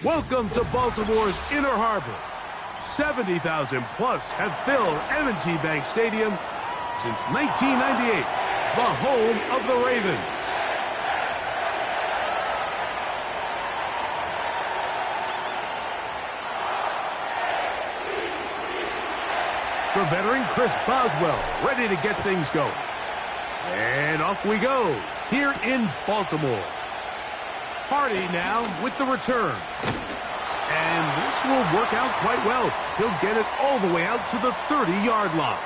Welcome to Baltimore's Inner Harbor. 70,000 plus have filled M&T Bank Stadium since 1998, the home of the Ravens. The veteran Chris Boswell ready to get things going. And off we go here in Baltimore. Hardy now with the return. And this will work out quite well. He'll get it all the way out to the 30-yard line.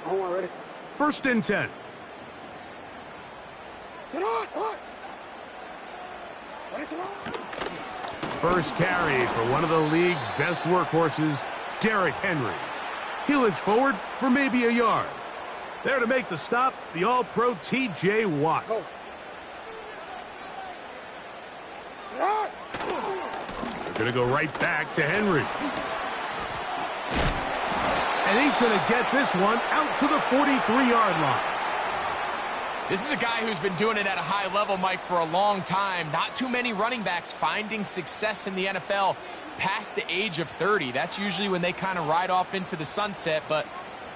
Ready? First and 10. First carry for one of the league's best workhorses, Derrick Henry. He'll inch forward for maybe a yard. There to make the stop, the All-Pro T.J. Watt. They're going to go right back to Henry. And he's going to get this one out to the 43-yard line. This is a guy who's been doing it at a high level, Mike, for a long time. Not too many running backs finding success in the NFL past the age of 30. That's usually when they kind of ride off into the sunset. But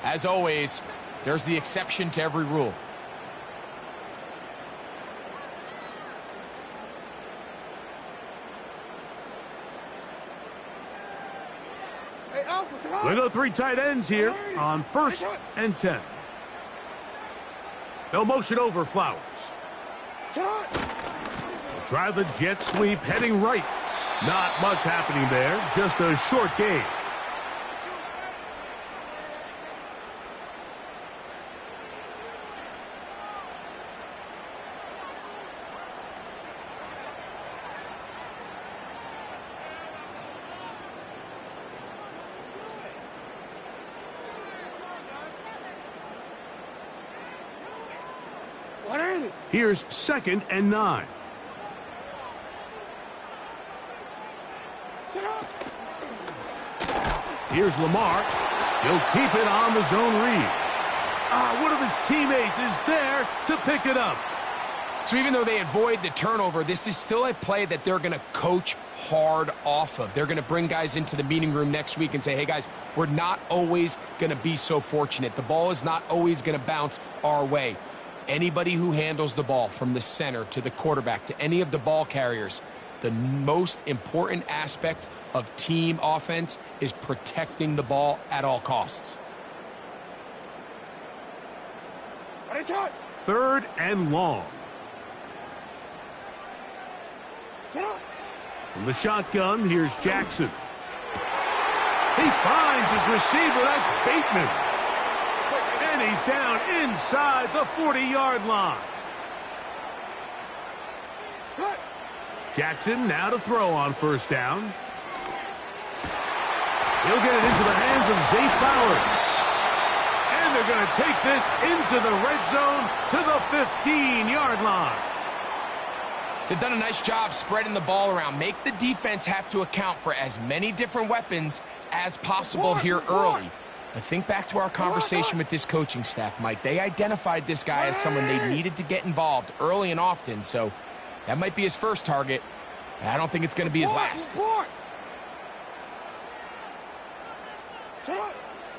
as always, there's the exception to every rule. We go 3 tight ends here on first and 10. They'll motion over Flowers. Try the jet sweep heading right. Not much happening there, just a short gain. Here's second and 9. Here's Lamar. He'll keep it on the zone read. One of his teammates is there to pick it up. So even though they avoid the turnover, this is still a play that they're going to coach hard off of. They're going to bring guys into the meeting room next week and say, hey, guys, we're not always going to be so fortunate. The ball is not always going to bounce our way. Anybody who handles the ball from the center to the quarterback to any of the ball carriers, the most important aspect of team offense is protecting the ball at all costs. Third and long. From the shotgun, here's Jackson. He finds his receiver. That's Bateman. And he's down inside the 40-yard line. Jackson now to throw on first down. He'll get it into the hands of Zay Flowers. And they're going to take this into the red zone to the 15-yard line. They've done a nice job spreading the ball around. Make the defense have to account for as many different weapons as possible here early. But think back to our conversation with this coaching staff, Mike. They identified this guy as someone they needed to get involved early and often. So that might be his first target. I don't think it's going to be his last.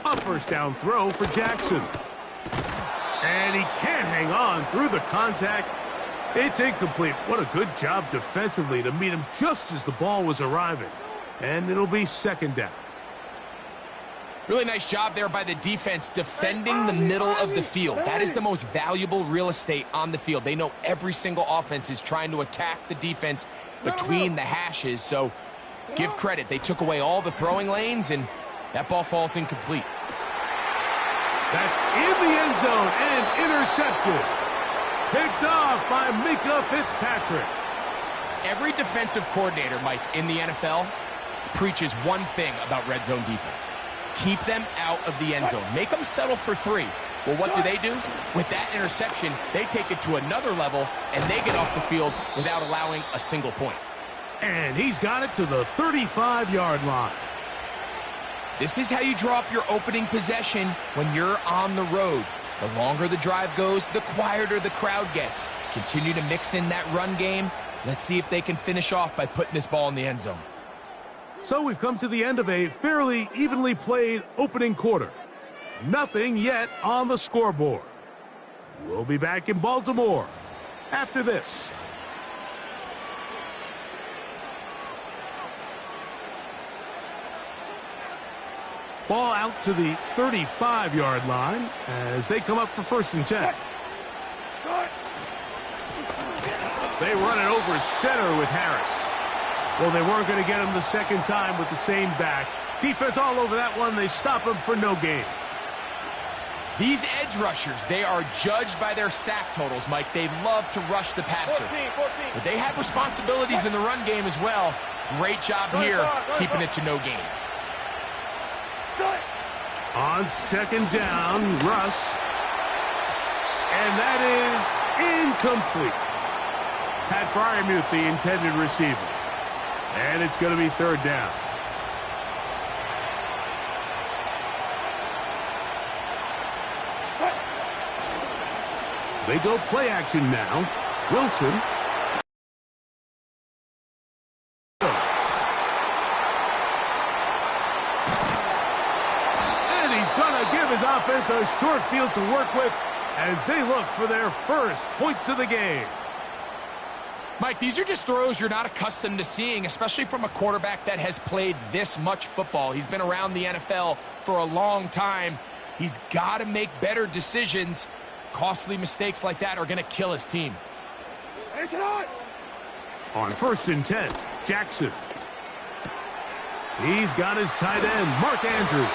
A first down throw for Jackson. And he can't hang on through the contact. It's incomplete. What a good job defensively to meet him just as the ball was arriving. And it'll be second down. Really nice job there by the defense defending the middle of the field. That is the most valuable real estate on the field. They know every single offense is trying to attack the defense between the hashes. So give credit. They took away all the throwing lanes, and that ball falls incomplete. That's in the end zone and intercepted. Picked off by Mika Fitzpatrick. Every defensive coordinator, Mike, in the NFL preaches one thing about red zone defense. Keep them out of the end zone. Make them settle for 3. Well, what do? With that interception, they take it to another level, and they get off the field without allowing a single point. And he's got it to the 35-yard line. This is how you draw up your opening possession when you're on the road. The longer the drive goes, the quieter the crowd gets. Continue to mix in that run game. Let's see if they can finish off by putting this ball in the end zone. So we've come to the end of a fairly evenly played opening quarter. Nothing yet on the scoreboard. We'll be back in Baltimore after this. Ball out to the 35-yard line as they come up for 1st and 10. They run it over center with Harris. Well, they weren't going to get him the second time with the same back. Defense all over that one. They stop him for no gain. These edge rushers, they are judged by their sack totals, Mike. They love to rush the passer. 14. But they have responsibilities in the run game as well. Great job here, keeping it to no gain. On 2nd down, Russ. And that is incomplete. Pat Freiermuth, the intended receiver. And it's going to be 3rd down. They go play action now. Wilson. And he's going to give his offense a short field to work with as they look for their first points of the game. Mike, these are just throws you're not accustomed to seeing, especially from a quarterback that has played this much football. He's been around the NFL for a long time. He's got to make better decisions. Costly mistakes like that are going to kill his team. On 1st and 10, Jackson. He's got his tight end, Mark Andrews.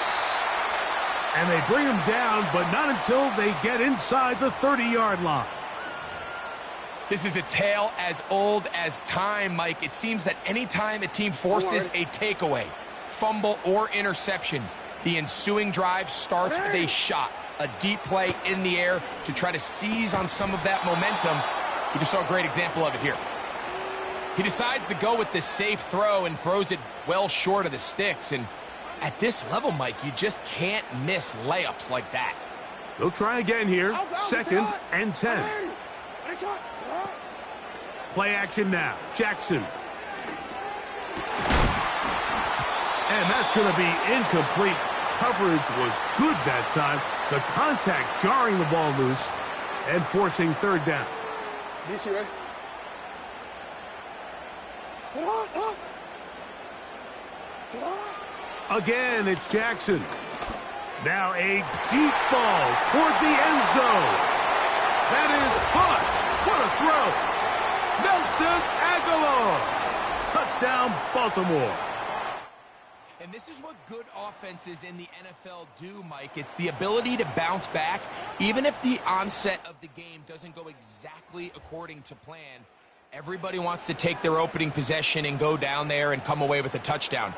And they bring him down, but not until they get inside the 30-yard line. This is a tale as old as time, Mike. It seems that anytime a team forces a takeaway, fumble, or interception, the ensuing drive starts with a shot, a deep play in the air to try to seize on some of that momentum. You just saw a great example of it here. He decides to go with this safe throw and throws it well short of the sticks. And at this level, Mike, you just can't miss layups like that. They'll try again here. 2nd and 10. Play action now. Jackson. And that's going to be incomplete. Coverage was good that time. The contact jarring the ball loose and forcing 3rd down. Again, it's Jackson. Now a deep ball toward the end zone. That is Hunt. What a throw. Nelson Aguilar. Touchdown, Baltimore. And this is what good offenses in the NFL do, Mike. It's the ability to bounce back, even if the onset of the game doesn't go exactly according to plan. Everybody wants to take their opening possession and go down there and come away with a touchdown.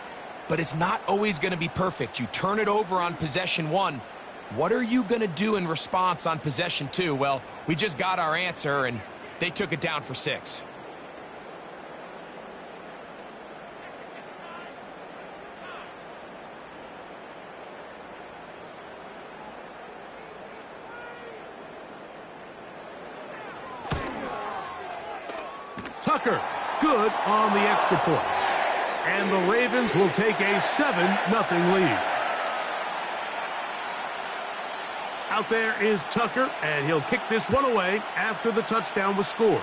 But it's not always going to be perfect. You turn it over on possession 1. What are you going to do in response on possession 2? Well, we just got our answer, and they took it down for 6. Tucker, good on the extra point. And the Ravens will take a 7-0 lead. Out there is Tucker, and he'll kick this one away after the touchdown was scored.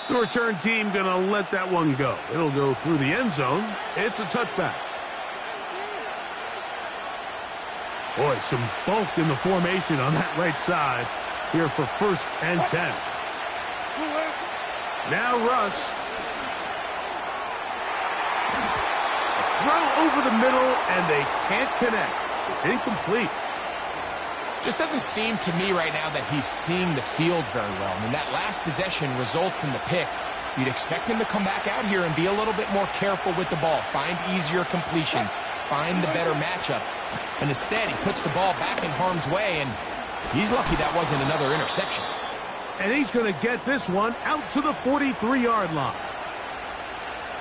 The return team going to let that one go. It'll go through the end zone. It's a touchback. Boy, some bulk in the formation on that right side here for 1st and 10. Now Russ. A throw over the middle, and they can't connect. It's incomplete. Just doesn't seem to me right now that he's seeing the field very well. I mean, that last possession results in the pick. You'd expect him to come back out here and be a little bit more careful with the ball, find easier completions, find the better matchup. And instead, he puts the ball back in harm's way, and he's lucky that wasn't another interception. And he's going to get this one out to the 43-yard line.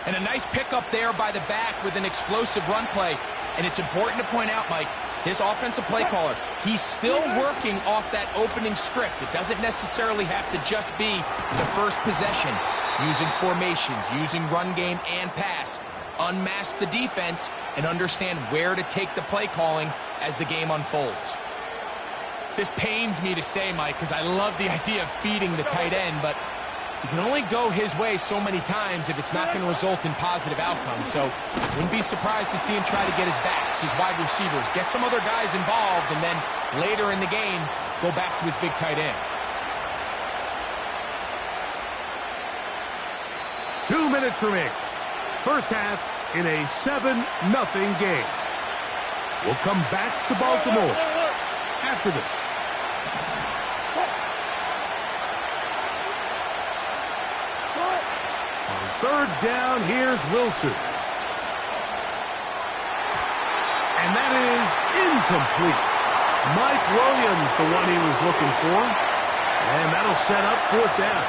And a nice pickup there by the back with an explosive run play. And it's important to point out, Mike, his offensive play caller, he's still working off that opening script. It doesn't necessarily have to just be the first possession. Using formations, using run game and pass. Unmask the defense and understand where to take the play calling as the game unfolds. This pains me to say, Mike, because I love the idea of feeding the tight end, but you can only go his way so many times if it's not going to result in positive outcomes. So wouldn't be surprised to see him try to get his backs, his wide receivers, get some other guys involved, and then later in the game, go back to his big tight end. 2 minutes remaining. First half in a 7-0 game. We'll come back to Baltimore after this. On third down, here's Wilson. And that is incomplete. Mike Williams, the one he was looking for. And that'll set up fourth down.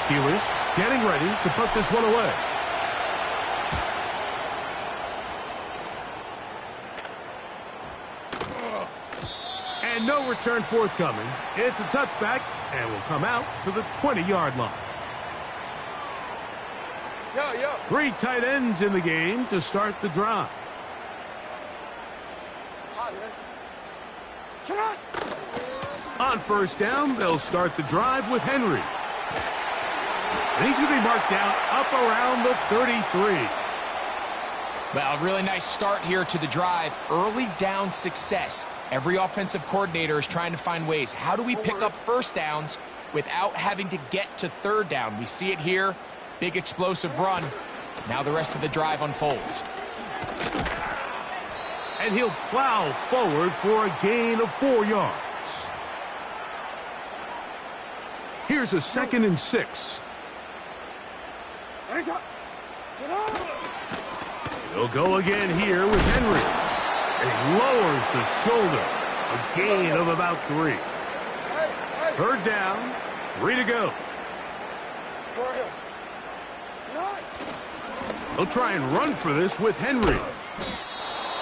Steelers getting ready to put this one away. And no return forthcoming. It's a touchback and will come out to the 20-yard line. Three tight ends in the game to start the drive. On first down, they'll start the drive with Henry. And he's going to be marked down up around the 33. Well, a really nice start here to the drive. Early down success. Every offensive coordinator is trying to find ways. How do we pick up first downs without having to get to third down? We see it here. Big explosive run. Now the rest of the drive unfolds. And he'll plow forward for a gain of 4 yards. Here's a 2nd and 6. He'll go again here with Henry. And he lowers the shoulder. A gain of about 3. Third down, 3 to go. He'll try and run for this with Henry.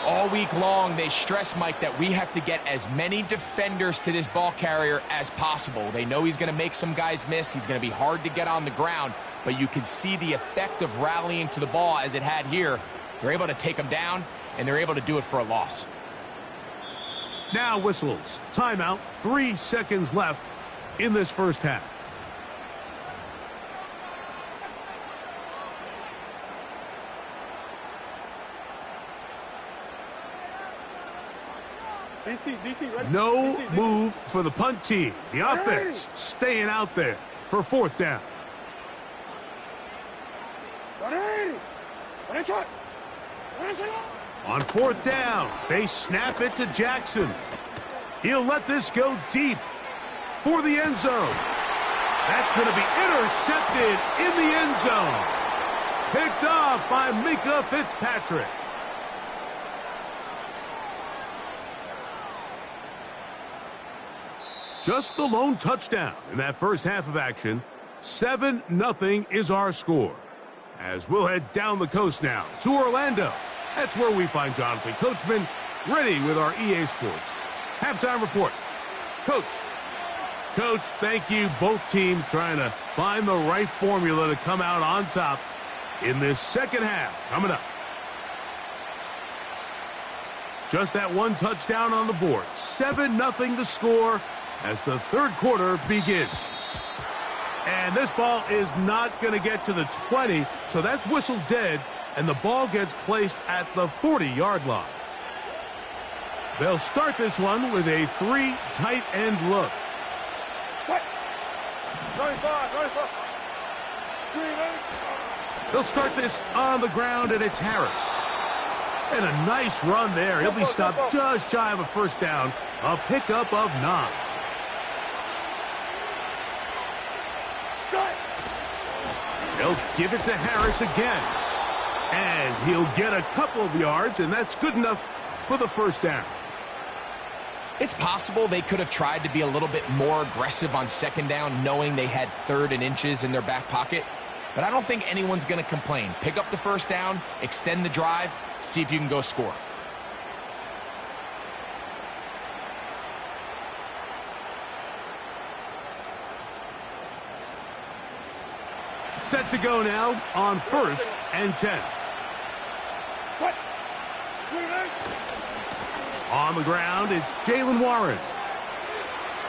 All week long, they stress, Mike, that we have to get as many defenders to this ball carrier as possible. They know he's going to make some guys miss. He's going to be hard to get on the ground, but you can see the effect of rallying to the ball as it had here. They're able to take him down, and they're able to do it for a loss. Now whistles. Timeout. 3 seconds left in this first half. DC, ready? No DC. move for the punt team. The offense staying out there for fourth down. On fourth down, they snap it to Jackson. He'll let this go deep for the end zone. That's going to be intercepted in the end zone. Picked off by Mika Fitzpatrick. Just the lone touchdown in that first half of action. 7-0 is our score. As we'll head down the coast now to Orlando. That's where we find Jonathan Coachman ready with our EA Sports halftime report. Coach, thank you. Both teams trying to find the right formula to come out on top in this second half coming up. Just that one touchdown on the board. 7-0 the score as the third quarter begins. And this ball is not going to get to the 20, so that's whistled dead, and the ball gets placed at the 40-yard line. They'll start this one with a 3 tight end look. They'll start this on the ground, and it's Harris. And a nice run there. He'll be stopped just shy of a first down. A pickup of 9. They'll give it to Harris again. And he'll get a couple of yards, and that's good enough for the first down. It's possible they could have tried to be a little bit more aggressive on second down, knowing they had 3rd and inches in their back pocket. But I don't think anyone's going to complain. Pick up the first down, extend the drive, see if you can go score. Set to go now on 1st and 10. On the ground, it's Jaylen Warren.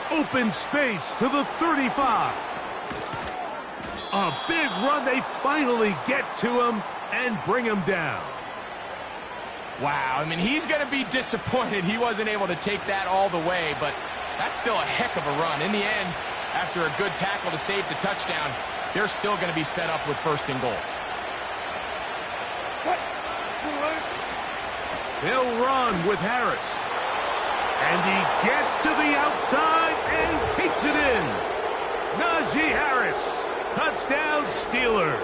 Open space to the 35. A big run. They finally get to him and bring him down. Wow, I mean, he's going to be disappointed he wasn't able to take that all the way, but that's still a heck of a run. In the end, after a good tackle to save the touchdown, they're still going to be set up with 1st and goal. He'll run with Harris. And he gets to the outside and takes it in. Najee Harris. Touchdown, Steelers.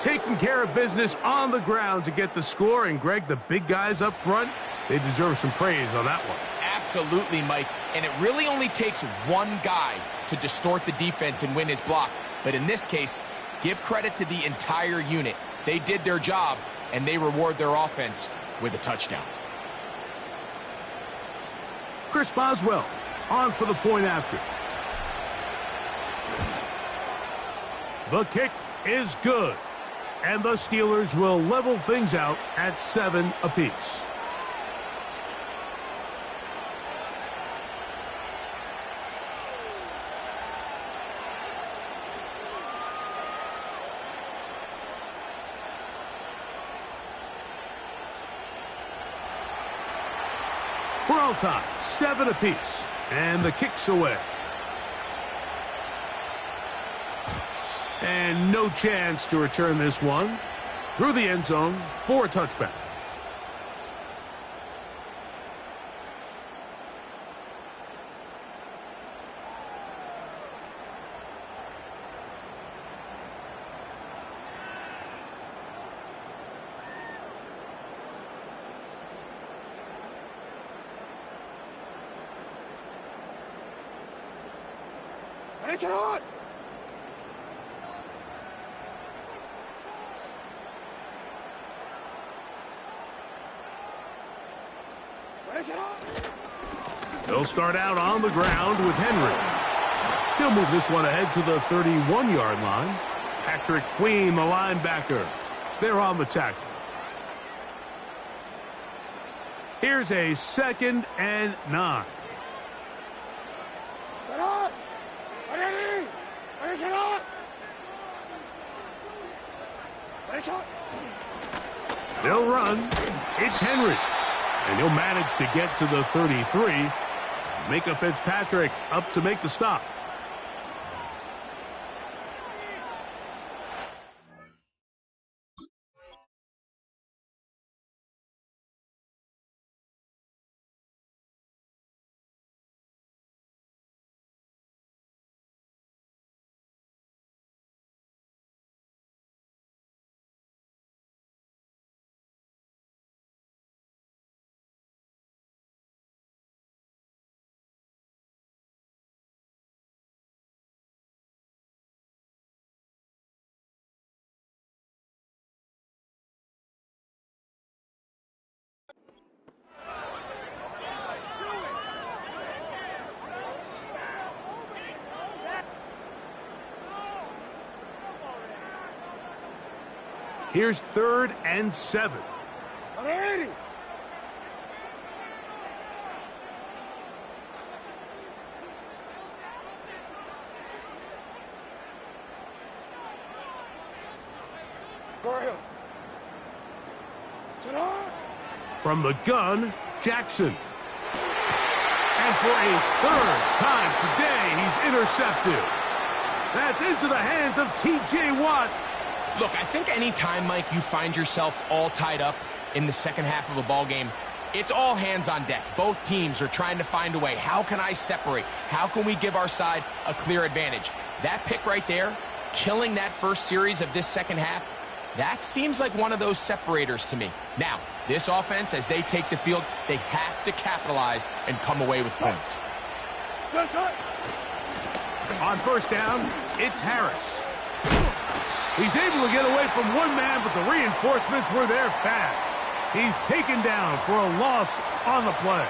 Taking care of business on the ground to get the score. And, Greg, the big guys up front, they deserve some praise on that one. Absolutely, Mike. And it really only takes one guy to distort the defense and win his block. But in this case, give credit to the entire unit. They did their job, and they reward their offense with a touchdown. Chris Boswell on for the point after. The kick is good. And the Steelers will level things out at 7 apiece. We're all tied, 7 apiece, and the kick's away. And no chance to return this one through the end zone for a touchback. Finish it on! Finish it on! They'll start out on the ground with Henry. He'll move this one ahead to the 31-yard line. Patrick Queen, the linebacker. They're on the tackle. Here's a 2nd and 9. Get on! Ready! Finish it on! Finish on! They'll run. It's Henry. And he'll manage to get to the 33. Micah Fitzpatrick up to make the stop. Here's 3rd and 7. Ready! Go ahead. Sit on! From the gun, Jackson. And for a 3rd time today, he's intercepted. That's into the hands of T.J. Watt. Look, I think any time, Mike, you find yourself all tied up in the second half of a ball game, it's all hands on deck. Both teams are trying to find a way. How can I separate? How can we give our side a clear advantage? That pick right there, killing that first series of this second half, That seems like one of those separators to me. Now, this offense, as they take the field, they have to capitalize and come away with points. On first down, it's Harris. He's able to get away from one man, but the reinforcements were there fast. He's taken down for a loss on the play.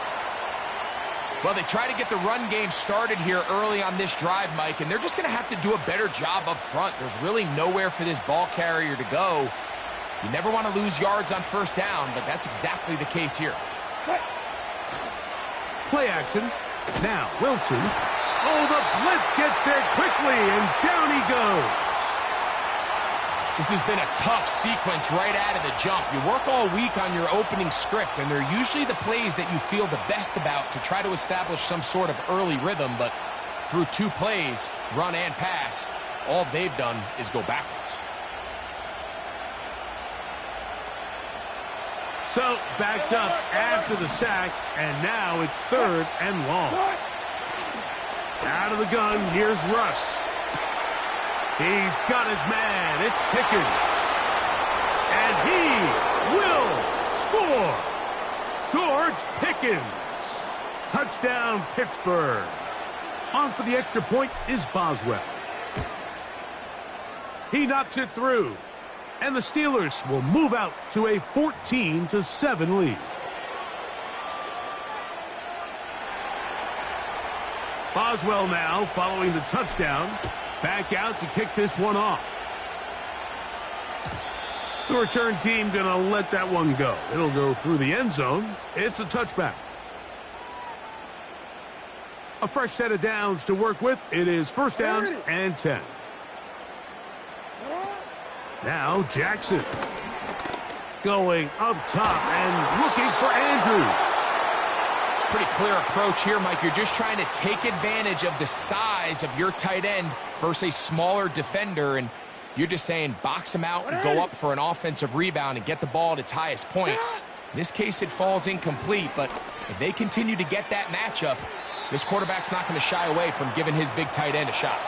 Well, they try to get the run game started here early on this drive, Mike, and they're just going to have to do a better job up front. There's really nowhere for this ball carrier to go. You never want to lose yards on first down, but that's exactly the case here. Play action. Now, Wilson. Oh, the blitz gets there quickly, and down he goes. This has been a tough sequence right out of the jump. You work all week on your opening script, and they're usually the plays that you feel the best about to try to establish some sort of early rhythm, but through 2 plays, run and pass, all they've done is go backwards. So, backed up after the sack, and now it's 3rd and long. Out of the gun, here's Russ. He's got his man. It's Pickens. And he will score. George Pickens. Touchdown, Pittsburgh. On for the extra point is Boswell. He knocks it through. And the Steelers will move out to a 14-7 lead. Boswell now following the touchdown. Back out to kick this one off. The return team going to let that one go. It'll go through the end zone. It's a touchback. A fresh set of downs to work with. It is first down and 10. Now Jackson. Going up top and looking for Andrews. Pretty clear approach here, Mike. You're just trying to take advantage of the size of your tight end versus a smaller defender, and you're just saying box him out and go up for an offensive rebound and get the ball at its highest point. In this case, it falls incomplete, but if they continue to get that matchup, this quarterback's not going to shy away from giving his big tight end a shot.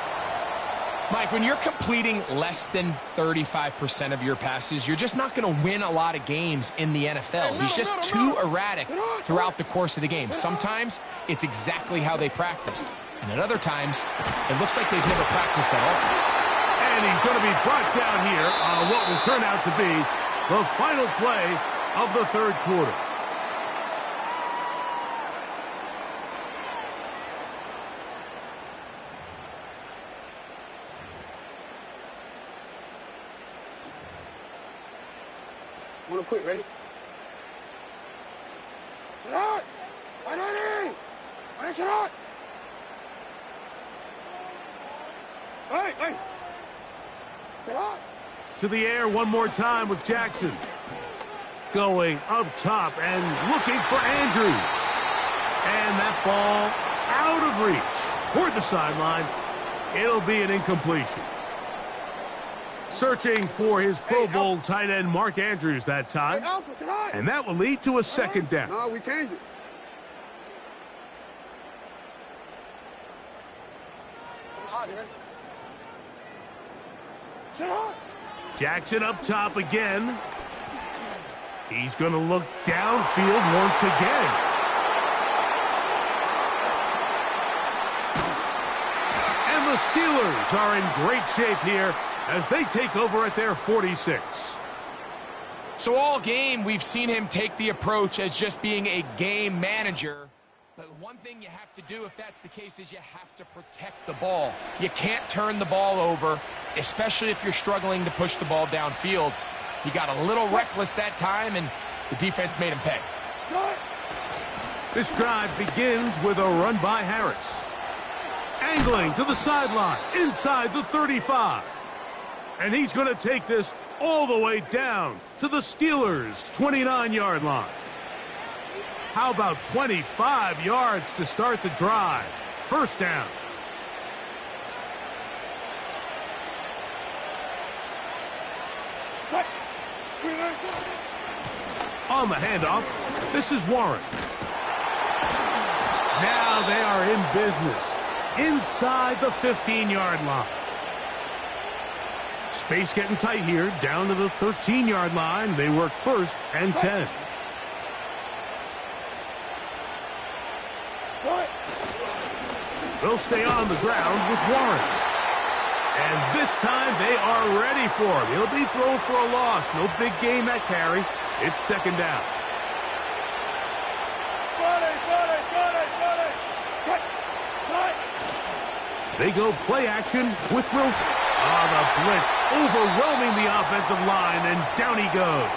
Mike, when you're completing less than 35% of your passes, you're just not going to win a lot of games in the NFL. He's just too erratic throughout the course of the game. Sometimes it's exactly how they practiced, and at other times it looks like they've never practiced at all. And he's going to be brought down here on what will turn out to be the final play of the 3rd quarter. Want to quit, ready? Shot! Ready! Ready, shot! Hey! Shot! To the air one more time with Jackson. Going up top and looking for Andrews. And that ball out of reach toward the sideline. It'll be an incompletion. Searching for his Pro Bowl tight end Mark Andrews that time. And that will lead to a 2nd down. No, we changed it. Jackson up top again. He's going to look downfield once again. And the Steelers are in great shape here as they take over at their 46. So all game, we've seen him take the approach as just being a game manager. But one thing you have to do if that's the case is you have to protect the ball. You can't turn the ball over, especially if you're struggling to push the ball downfield. He got a little reckless that time, and the defense made him pay. This drive begins with a run by Harris. Angling to the sideline, inside the 35. And he's going to take this all the way down to the Steelers' 29-yard line. How about 25 yards to start the drive? First down. On the handoff, this is Warren. Now they are in business inside the 15-yard line. Space getting tight here, down to the 13-yard line. They work 1st and 10. They'll stay on the ground with Warren. And this time they are ready for him. He'll be thrown for a loss. No big gain that carry. It's 2nd down. They go play action with Wilson. The blitz overwhelming the offensive line, and down he goes.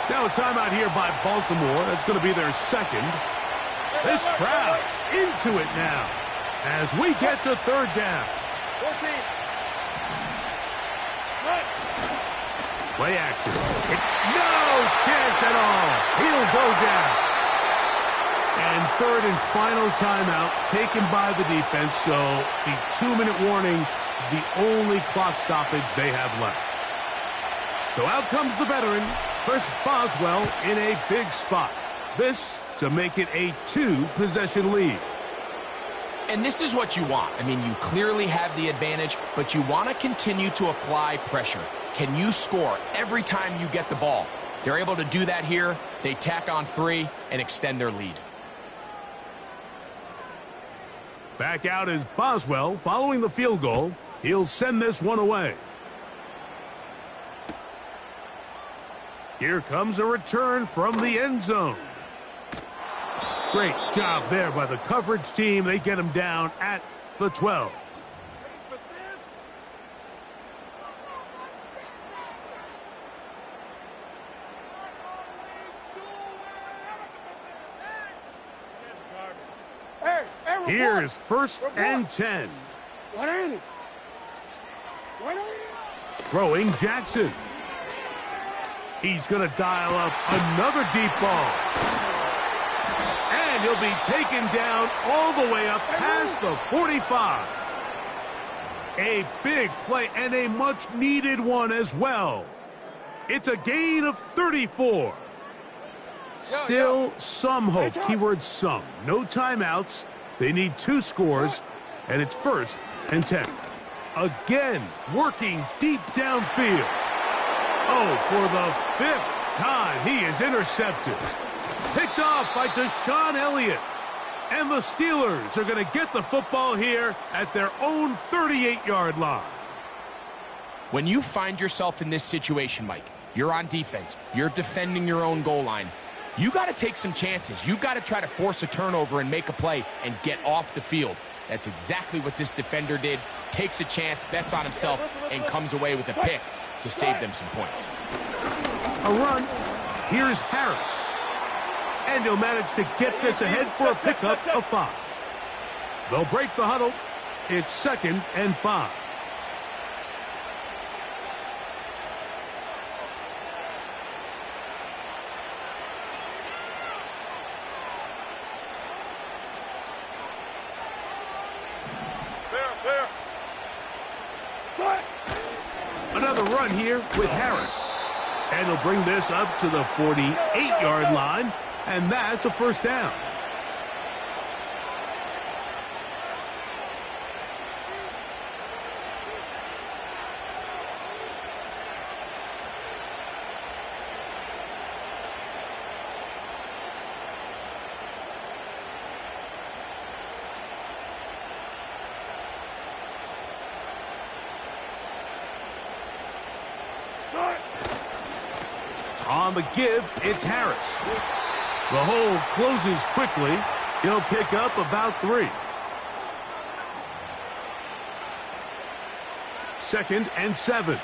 Now a timeout here by Baltimore. That's going to be their 2nd. This crowd into it now as we get to 3rd down. Play action. No chance at all. He'll go down. And 3rd and final timeout taken by the defense, so the 2-minute warning, the only clock stoppage they have left. So out comes the veteran, Chris Boswell, in a big spot. This to make it a 2-possession lead. And this is what you want. I mean, you clearly have the advantage, but you want to continue to apply pressure. Can you score every time you get the ball? They're able to do that here. They tack on 3 and extend their lead. Back out is Boswell following the field goal. He'll send this one away. Here comes a return from the end zone. Great job there by the coverage team. They get him down at the 12. Here's 1st and 10. Throwing Jackson. He's going to dial up another deep ball. And he'll be taken down all the way up past the 45. A big play and a much-needed one as well. It's a gain of 34. Still some hope. Keyword some. No timeouts. They need 2 scores, and it's 1st and 10. Again, working deep downfield. Oh, for the 5th time, he is intercepted. Picked off by Deshaun Elliott. And the Steelers are going to get the football here at their own 38-yard line. When you find yourself in this situation, Mike, you're on defense, you're defending your own goal line, you got to take some chances. You got to try to force a turnover and make a play and get off the field. That's exactly what this defender did. Takes a chance, bets on himself, and comes away with a pick to save them some points. A run. Here's Harris. And he'll manage to get this ahead for a pickup of 5. They'll break the huddle. It's 2nd and 5. Another run here with Harris. And he'll bring this up to the 48-yard line, and that's a 1st down. On the give, it's Harris. The hole closes quickly. He'll pick up about 3. 2nd and 7.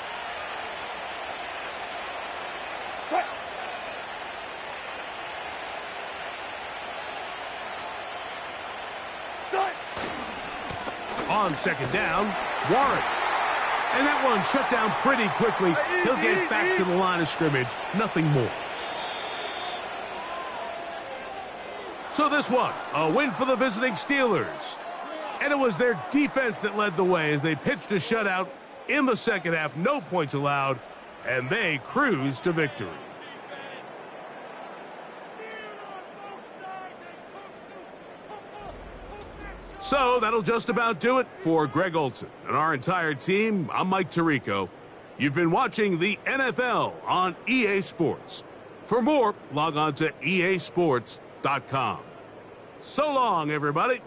On 2nd down, Warren. And that one shut down pretty quickly. He'll get back to the line of scrimmage. Nothing more. So this one, a win for the visiting Steelers. And it was their defense that led the way as they pitched a shutout in the 2nd half. No points allowed, and they cruised to victory. So that'll just about do it for Greg Olson and our entire team. I'm Mike Tirico. You've been watching the NFL on EA Sports. For more, log on to easports.com. So long, everybody.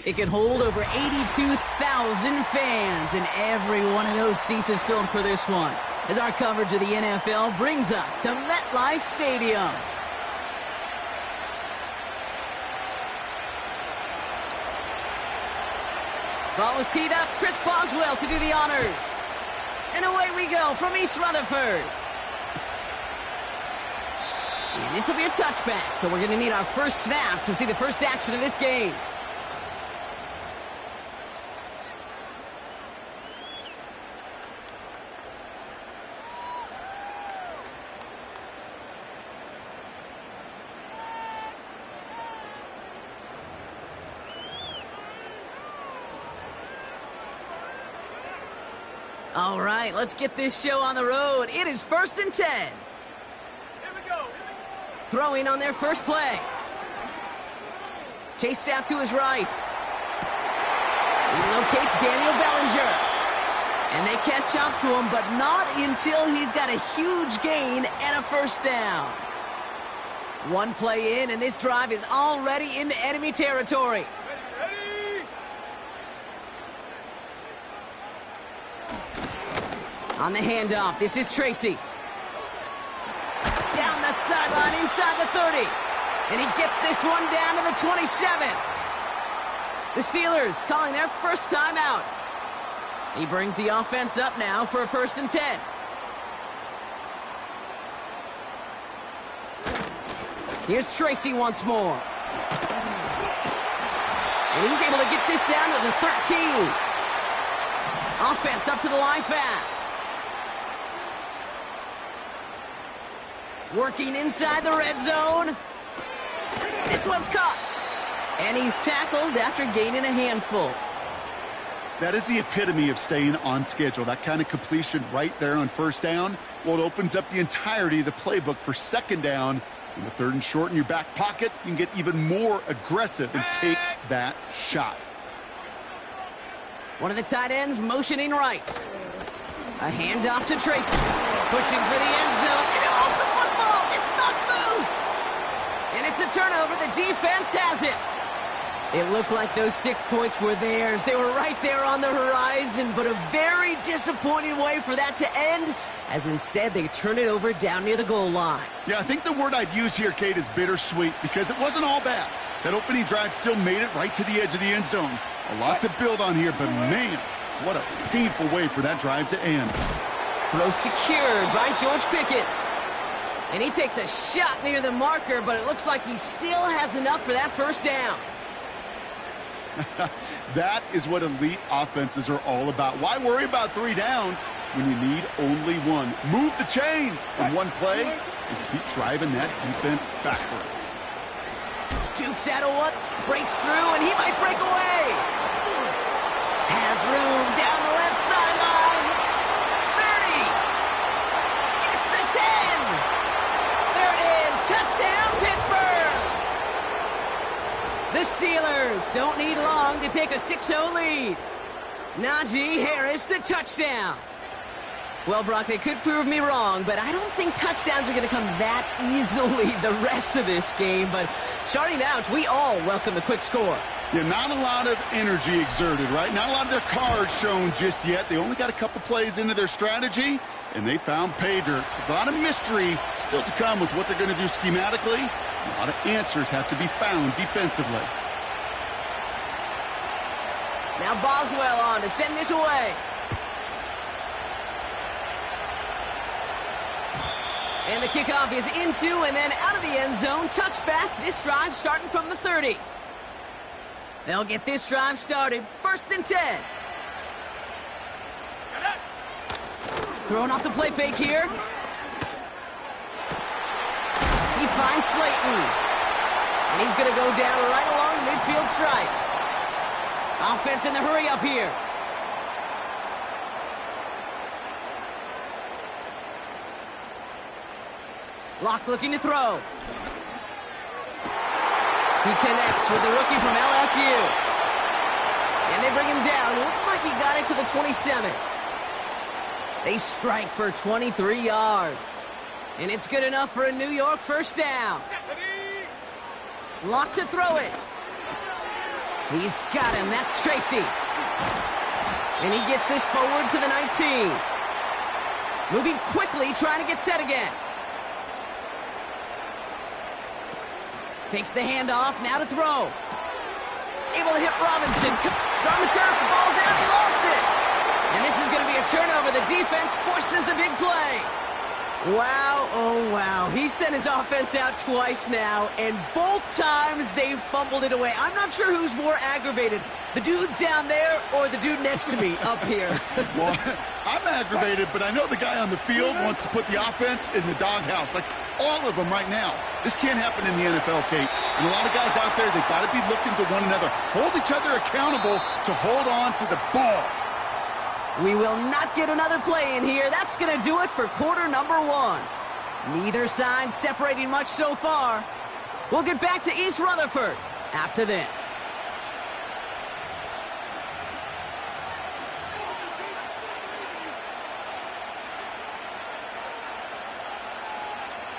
It can hold over 82,000 fans, and every one of those seats is filled for this one, as our coverage of the NFL brings us to MetLife Stadium. Ball is teed up. Chris Boswell to do the honors. And away we go from East Rutherford. And this will be a touchback, so we're going to need our first snap to see the first action of this game. All right, let's get this show on the road. It is 1st and 10. Here we go. Throwing on their first play. Chased out to his right. He locates Daniel Bellinger. And they catch up to him, but not until he's got a huge gain and a first down. One play in, and this drive is already into enemy territory. Ready. On the handoff, this is Tracy. Down the sideline, inside the 30. And he gets this one down to the 27. The Steelers calling their first timeout. He brings the offense up now for a 1st and 10. Here's Tracy once more. And he's able to get this down to the 13. Offense up to the line fast. Working inside the red zone. This one's caught. And he's tackled after gaining a handful. That is the epitome of staying on schedule. That kind of completion right there on 1st down. Well, it opens up the entirety of the playbook for 2nd down. In the 3rd and short in your back pocket, you can get even more aggressive and take that shot. One of the tight ends motioning right. A handoff to Tracy. Pushing for the end zone. And he lost the football. It's knocked loose. And it's a turnover. The defense has it. It looked like those 6 points were theirs. They were right there on the horizon, but a very disappointing way for that to end, as instead they turn it over down near the goal line. Yeah, I think the word I'd use here, Kate, is bittersweet, because it wasn't all bad. That opening drive still made it right to the edge of the end zone. A lot to build on here, but man, what a painful way for that drive to end. Throw secured by George Pickett. And he takes a shot near the marker, but it looks like he still has enough for that 1st down. That is what elite offenses are all about. Why worry about 3 downs when you need only 1? Move the chains in one play and keep driving that defense backwards. Dukes out of what? Breaks through, and he might break away. Has room down the left sideline. 30. Gets the 10. There it is. Touchdown, Pittsburgh. The Steelers don't need long to take a 6-0 lead. Najee Harris, the touchdown. Well, Brock, they could prove me wrong, but I don't think touchdowns are going to come that easily the rest of this game. But starting out, we all welcome the quick score. Yeah, not a lot of energy exerted, right? Not a lot of their cards shown just yet. They only got a couple plays into their strategy, and they found pay dirt. A lot of mystery still to come with what they're going to do schematically. A lot of answers have to be found defensively. Now Boswell on to send this away. And the kickoff is into and then out of the end zone. Touchback. This drive starting from the 30. They'll get this drive started. 1st and 10. Throwing off the play fake here. He finds Slayton. And he's going to go down right along the midfield stripe. Offense in the hurry up here. Locke looking to throw. He connects with the rookie from LSU. And they bring him down. Looks like he got it to the 27. They strike for 23 yards. And it's good enough for a New York 1st down. Locke to throw it. He's got him. That's Tracy. And he gets this forward to the 19. Moving quickly, trying to get set again. Takes the handoff, now to throw. Able to hit Robinson. On the turf, the ball's out, he lost it. And this is going to be a turnover. The defense forces the big play. Wow, oh wow. He sent his offense out twice now, and both times they fumbled it away. I'm not sure who's more aggravated, the dudes down there or the dude next to me up here. Well, I'm aggravated, but I know the guy on the field wants to put the offense in the doghouse, like all of them right now. This can't happen in the NFL, Kate. And a lot of guys out there, they've got to be looking to one another. Hold each other accountable to hold on to the ball. We will not get another play in here. That's going to do it for quarter number 1. Neither side separating much so far. We'll get back to East Rutherford after this.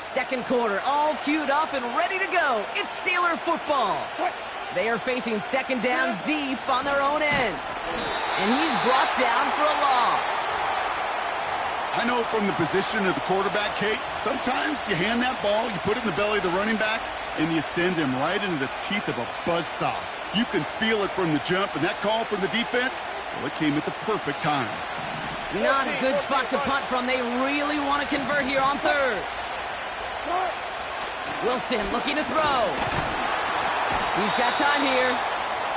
Second quarter, all queued up and ready to go. It's Steeler football. They are facing 2nd down deep on their own end. And he's brought down for a loss. I know from the position of the quarterback, Kate, sometimes you hand that ball, you put it in the belly of the running back, and you send him right into the teeth of a buzzsaw. You can feel it from the jump, and that call from the defense, well, it came at the perfect time. Not a good spot to punt from. They really want to convert here on third. Wilson looking to throw. He's got time here.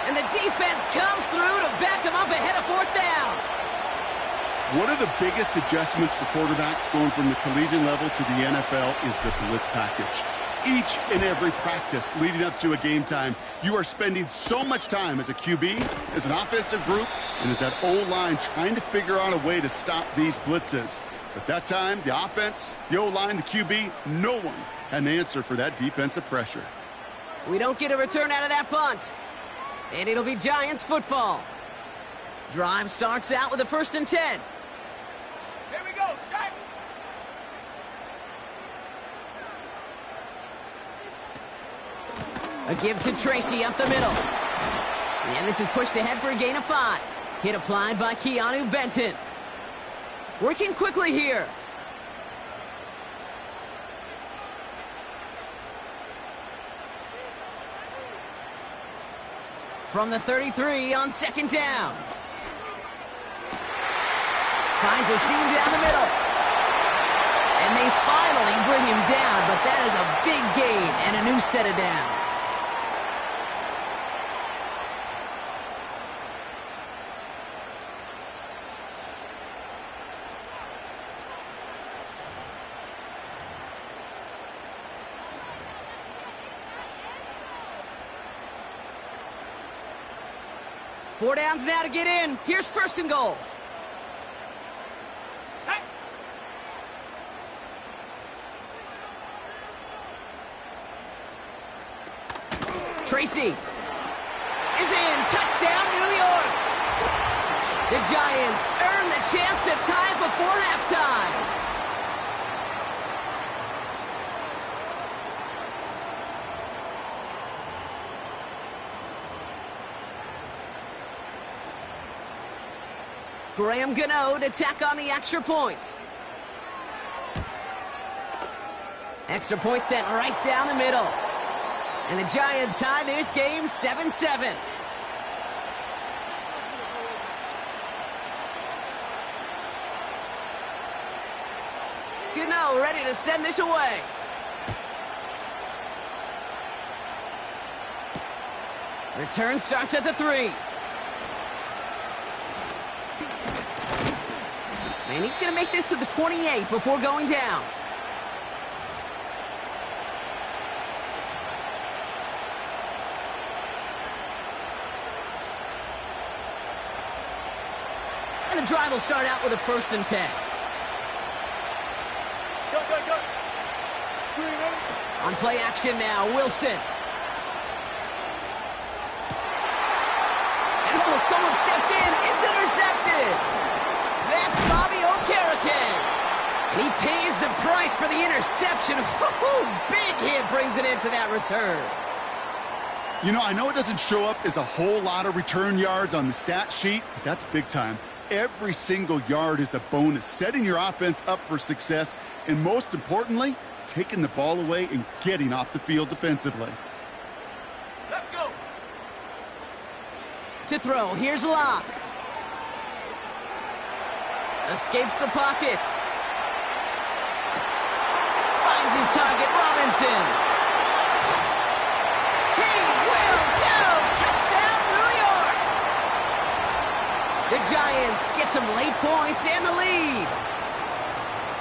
And the defense comes through to back him up ahead of fourth down. One of the biggest adjustments for quarterbacks going from the collegiate level to the NFL is the blitz package. Each and every practice leading up to a game time, you are spending so much time as a QB, as an offensive group, and as that O-line trying to figure out a way to stop these blitzes. But that time, the offense, the O-line, the QB, no one had an answer for that defensive pressure. We don't get a return out of that punt. And it'll be Giants football. Drive starts out with a 1st and 10. Here we go, shot. A give to Tracy up the middle. And this is pushed ahead for a gain of 5. Hit applied by Keanu Benton. Working quickly here. From the 33 on 2nd down. Finds a seam down the middle. And they finally bring him down, but that is a big gain and a new set of downs. Four downs now to get in. Here's 1st and goal. Tracy is in. Touchdown, New York. The Giants earn the chance to tie it before halftime. Graham Gano to tack on the extra point. Extra point sent right down the middle. And the Giants tie this game 7-7. Gano ready to send this away. Return starts at the 3. And he's going to make this to the 28 before going down. And the drive will start out with a 1st and 10. Go. On play action now, Wilson. And someone stepped in. It's intercepted. That's Bobby Okereke. And he pays the price for the interception. Big hit brings it into that return. You know, I know it doesn't show up as a whole lot of return yards on the stat sheet, but that's big time. Every single yard is a bonus, setting your offense up for success, and most importantly, taking the ball away and getting off the field defensively. Let's go. To throw, here's Locke. Escapes the pocket. Finds his target, Robinson. He will go! Touchdown, New York! The Giants get some late points and the lead.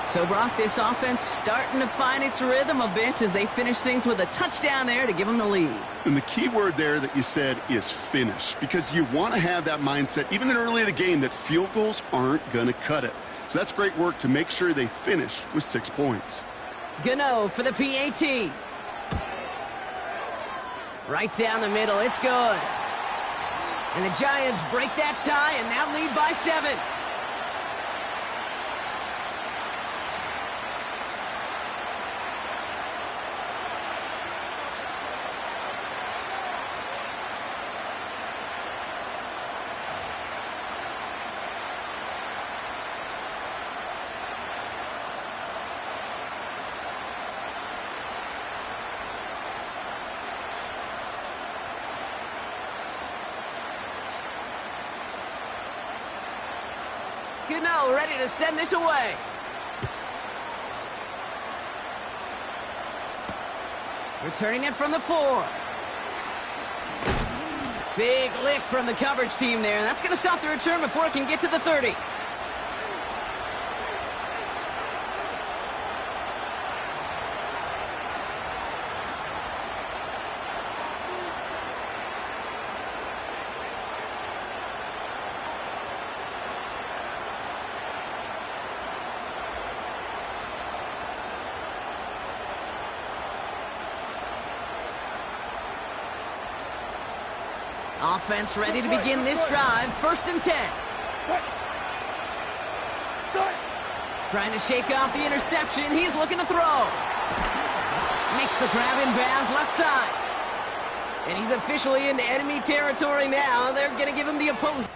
So, Brock, this offense starting to find its rhythm a bit as they finish things with a touchdown there to give them the lead. And the key word there that you said is finish, because you want to have that mindset, even early in the game, that field goals aren't going to cut it. So that's great work to make sure they finish with 6 points. Gano for the PAT. Right down the middle, it's good. And the Giants break that tie and now lead by 7. Gano ready to send this away. Returning it from the 4. Big lick from the coverage team there. That's going to stop the return before it can get to the 30. Offense ready to begin this drive. 1st and 10. Trying to shake off the interception. He's looking to throw. Makes the grab in bounds left side. And he's officially in enemy territory now. They're going to give him the opposing.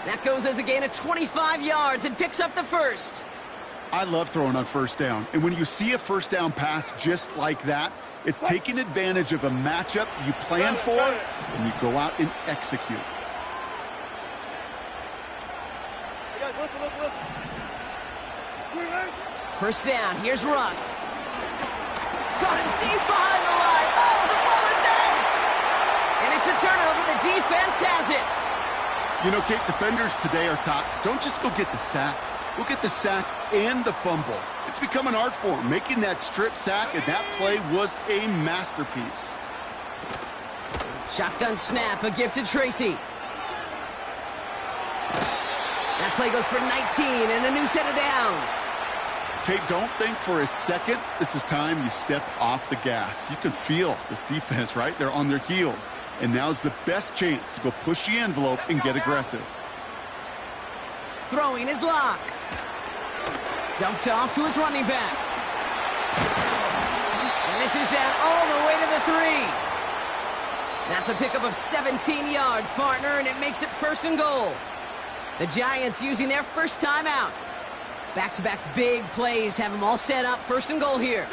That goes as a gain of 25 yards and picks up the 1st. I love throwing on 1st down. And when you see a 1st down pass just like that, it's taking advantage of a matchup you plan for, and you go out and execute. First down, here's Russ. Caught him deep behind the line. Oh, the ball is in! And it's a turnover. The defense has it. You know, Kate, defenders today are taught, don't just go get the sack. Go get the sack and the fumble. It's become an art form, making that strip sack, and that play was a masterpiece. Shotgun snap, a gift to Tracy. That play goes for 19 and a new set of downs. Kate, don't think for a second this is time you step off the gas. You can feel this defense, right? They're on their heels. And now's the best chance to go push the envelope and get aggressive. Throwing his lock. Dumped off to his running back. And this is down all the way to the 3. That's a pickup of 17 yards, partner, and it makes it 1st and goal. The Giants using their first timeout. Back-to-back big plays have them all set up. 1st and goal here.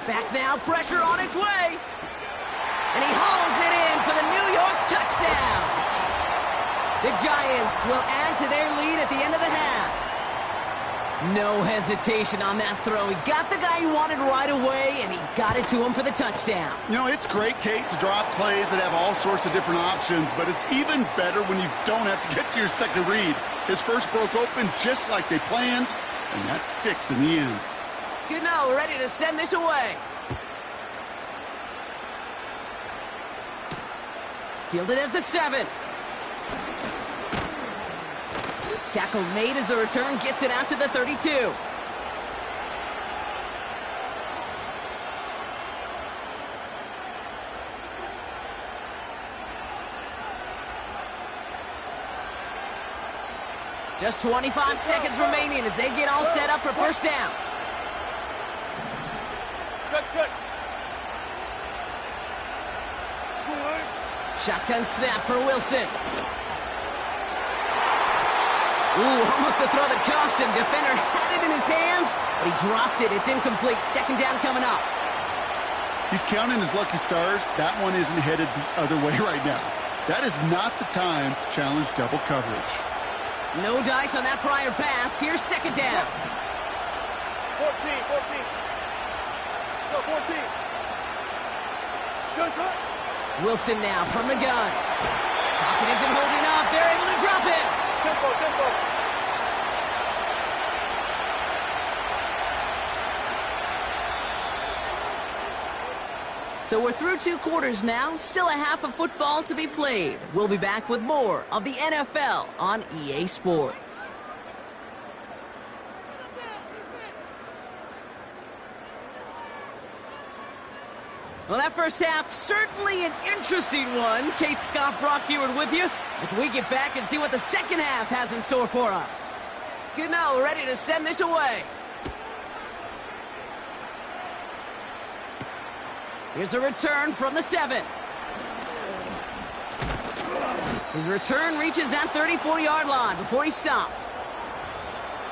Back now, pressure on its way. And he hauls it in for the New York touchdown. The Giants will add to their lead at the end of the half. No hesitation on that throw. He got the guy he wanted right away, and he got it to him for the touchdown. You know, it's great, Kate, to draw plays that have all sorts of different options, but it's even better when you don't have to get to your second read. His first broke open just like they planned, and that's 6 in the end. Gano ready to send this away. Fielded at the 7. Tackle made as the return gets it out to the 32. Just 25 seconds remaining as they get all set up for 1st down. Shotgun snap for Wilson. Ooh, almost a throw that cost him. Defender had it in his hands, but he dropped it. It's incomplete. 2nd down coming up. He's counting his lucky stars. That one isn't headed the other way right now. That is not the time to challenge double coverage. No dice on that prior pass. Here's 2nd down. 14. Go, 14. Good, good. Wilson now from the gun. Pocket isn't holding up. They're able to drop it. Tempo. So we're through 2 quarters now. Still a half of football to be played. We'll be back with more of the NFL on EA Sports. Well, that first half, certainly an interesting one. Kate, Scott, Brock Ewart with you as we get back and see what the second half has in store for us. Good now, ready to send this away. Here's a return from the 7. His return reaches that 34-yard line before he stopped.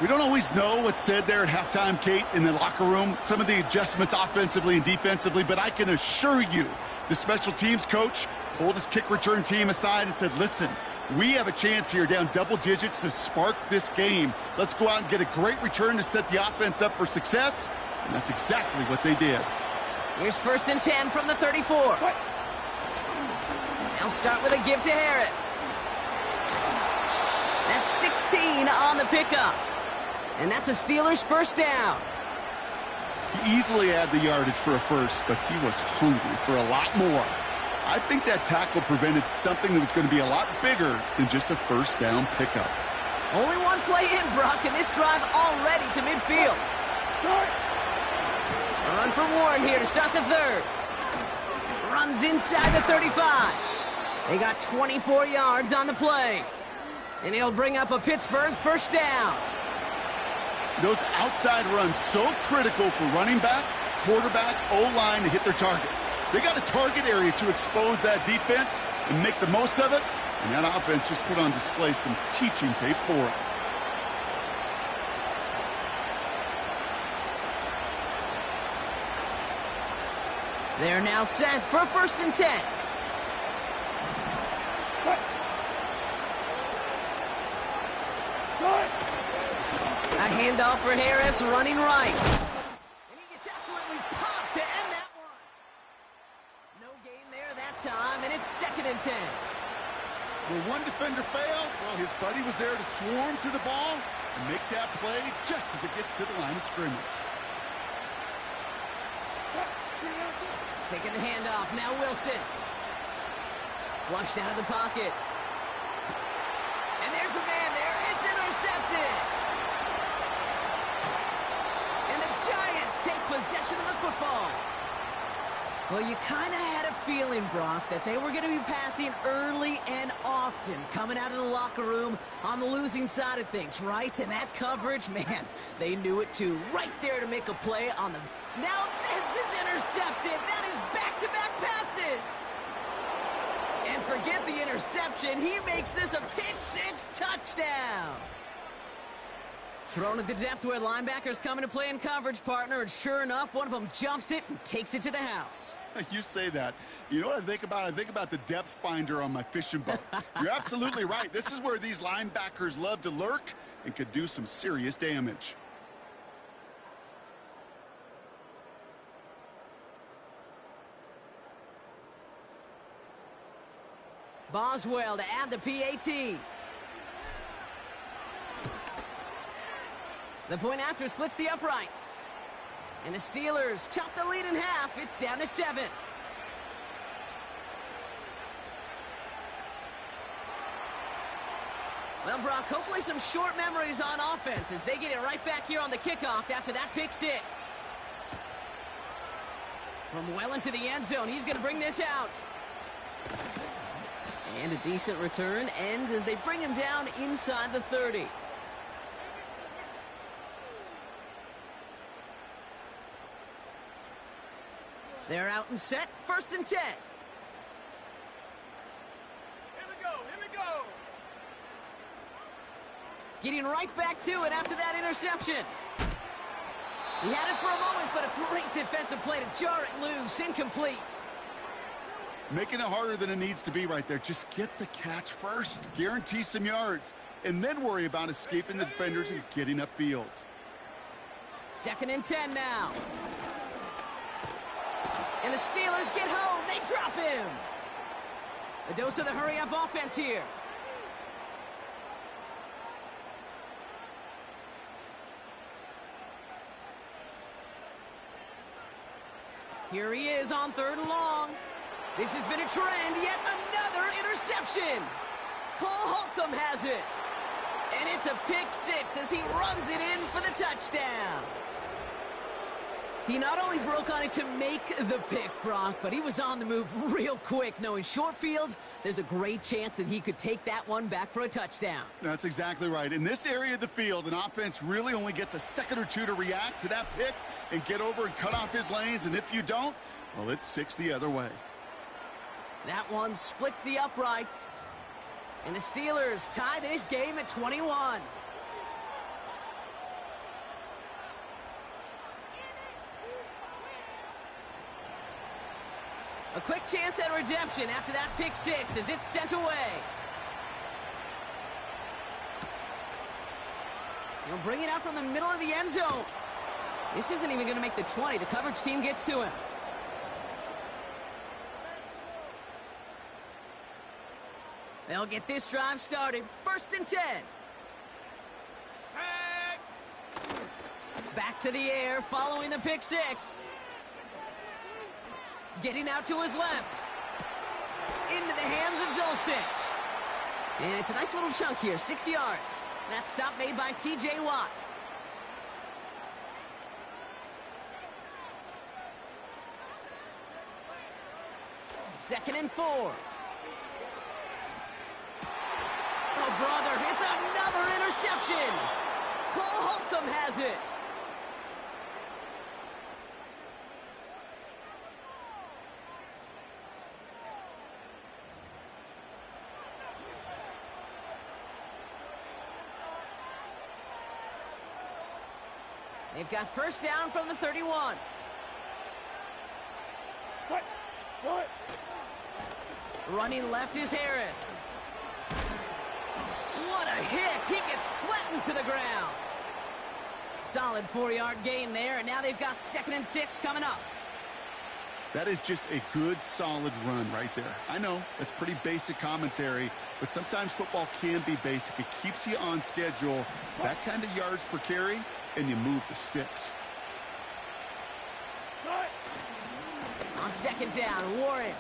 We don't always know what's said there at halftime, Kate, in the locker room. Some of the adjustments offensively and defensively, but I can assure you the special teams coach pulled his kick return team aside and said, listen, we have a chance here down double digits to spark this game. Let's go out and get a great return to set the offense up for success, and that's exactly what they did. Here's 1st and 10 from the 34. They'll start with a give to Harris. That's 16 on the pickup. And that's a Steelers first down. He easily had the yardage for a first, but he was hungry for a lot more. I think that tackle prevented something that was going to be a lot bigger than just a first down pickup. Only one play in, Brock, and this drive already to midfield. A run from Warren here to start the third. Runs inside the 35. They got 24 yards on the play. And he'll bring up a Pittsburgh first down. Those outside runs so critical for running back, quarterback, O-line to hit their targets. They got a target area to expose that defense and make the most of it. And that offense just put on display some teaching tape for it. They're now set for 1st and 10. A handoff for Harris, running right. And he gets absolutely popped to end that one. No gain there that time, and it's 2nd and 10. Will one defender fail? Well, his buddy was there to swarm to the ball and make that play just as it gets to the line of scrimmage. Taking the handoff, now Wilson. Flushed out of the pocket. And there's a man there, it's intercepted. And the Giants take possession of the football. Well, you kind of had a feeling, Brock, that they were going to be passing early and often, coming out of the locker room on the losing side of things, right? And that coverage, man, they knew it too. Right there to make a play on the... Now this is intercepted. That is back-to-back passes. And forget the interception. He makes this a pick-6 touchdown. Thrown at the depth where linebackers come into play in coverage, partner, and sure enough, one of them jumps it and takes it to the house. You say that. You know what I think about? I think about the depth finder on my fishing boat. You're absolutely right. This is where these linebackers love to lurk and could do some serious damage. Boswell to add the PAT. The point after splits the uprights. And the Steelers chop the lead in half. It's down to 7. Well, Brock, hopefully some short memories on offense as they get it right back here on the kickoff after that pick-6. From well into the end zone, he's going to bring this out. And a decent return ends as they bring him down inside the 30. They're out and set, 1st and 10. Here we go, here we go. Getting right back to it after that interception. He had it for a moment, but a great defensive play to jar it loose, incomplete. Making it harder than it needs to be right there. Just get the catch first, guarantee some yards, and then worry about escaping the defenders and getting upfield. 2nd and 10 now. And the Steelers get home. They drop him. A dose of the hurry-up offense here. Here he is on 3rd and long. This has been a trend. Yet another interception. Cole Holcomb has it. And it's a pick-6 as he runs it in for the touchdown. He not only broke on it to make the pick, Brock, but he was on the move real quick, knowing short field, there's a great chance that he could take that one back for a touchdown. That's exactly right. In this area of the field, an offense really only gets a second or two to react to that pick and get over and cut off his lanes, and if you don't, well, it's 6 the other way. That one splits the uprights, and the Steelers tie this game at 21. A quick chance at redemption after that pick six as it's sent away. He'll bring it out from the middle of the end zone. This isn't even going to make the 20. The coverage team gets to him. They'll get this drive started. 1st and 10. Back to the air following the pick six. Getting out to his left. Into the hands of Dulcich. And it's a nice little chunk here, 6 yards. That stop made by T.J. Watt. Second and 4. Oh, brother, it's another interception. Cole Holcomb has it. They've got first down from the 31. What? Running left is Harris. What a hit! He gets flattened to the ground. Solid 4-yard gain there, and now they've got 2nd and 6 coming up. That is just a good, solid run right there. I know, that's pretty basic commentary, but sometimes football can be basic. It keeps you on schedule. That kind of yards per carry, and you move the sticks. On 2nd down, Warren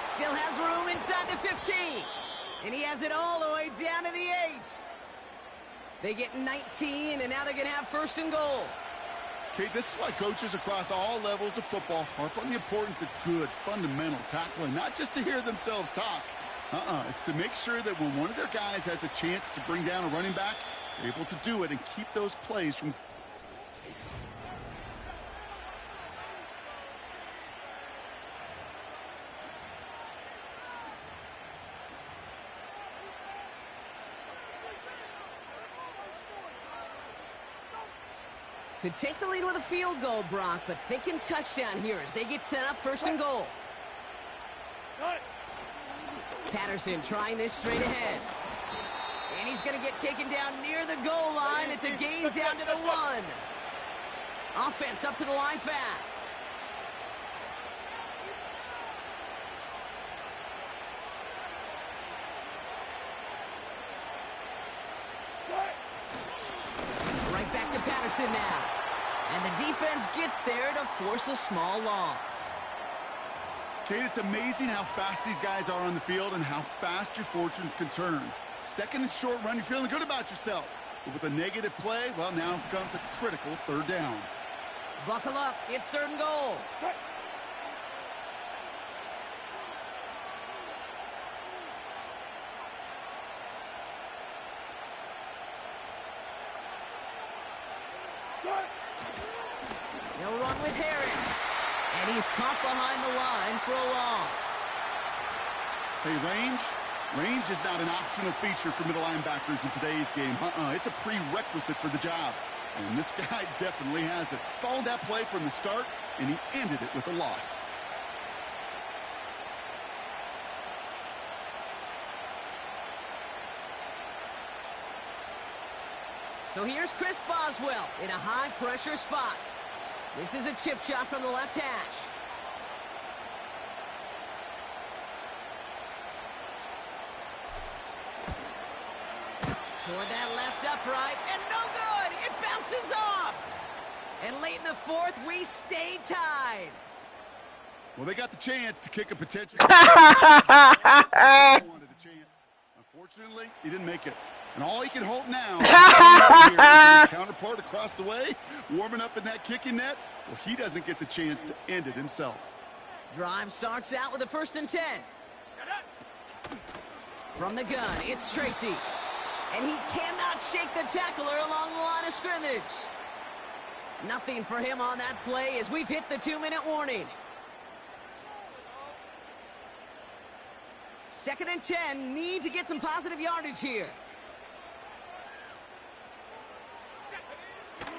still has room inside the 15. And he has it all the way down to the 8. They get 19, and now they're going to have 1st and goal. Okay, this is why coaches across all levels of football harp on the importance of good, fundamental tackling, not just to hear themselves talk. It's to make sure that when one of their guys has a chance to bring down a running back, they're able to do it and keep those plays from... Could take the lead with a field goal, Brock, but thinking touchdown here as they get set up 1st and goal. Patterson trying this straight ahead. And he's going to get taken down near the goal line. It's a gain down to the 1. Offense up to the line fast. Right back to Patterson now. And the defense gets there to force a small loss. Kate, it's amazing how fast these guys are on the field and how fast your fortunes can turn. 2nd and short run, you're feeling good about yourself. But with a negative play, well, now comes a critical 3rd down. Buckle up. It's 3rd and goal. They'll run with Harris. And he's caught behind the line for a loss. Hey, range is not an optional feature for middle linebackers in today's game. It's a prerequisite for the job. And this guy definitely has it. Followed that play from the start, and he ended it with a loss. So here's Chris Boswell in a high-pressure spot. This is a chip shot from the left hash. Toward that left upright, and no good! It bounces off! And late in the 4th, we stay tied. Well, they got the chance to kick a potential. Wanted a chance. Unfortunately, he didn't make it. And all he can hope now is his counterpart across the way, warming up in that kicking net. Well, he doesn't get the chance to end it himself. Drive starts out with a 1st and 10. From the gun, it's Tracy. And he cannot shake the tackler along the line of scrimmage. Nothing for him on that play as we've hit the 2-minute warning. 2nd and 10, need to get some positive yardage here.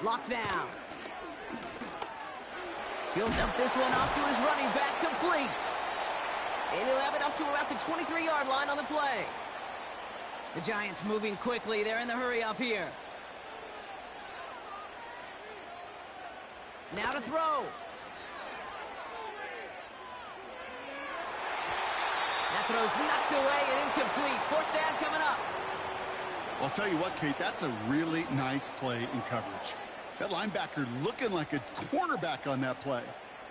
Locked down. He'll dump this one off to his running back, complete. And he'll have it up to about the 23-yard line on the play. The Giants moving quickly. They're in the hurry up here. Now to throw. That throw's knocked away and incomplete. 4th down coming up. I'll tell you what, Kate, that's a really nice play in coverage. That linebacker looking like a cornerback on that play.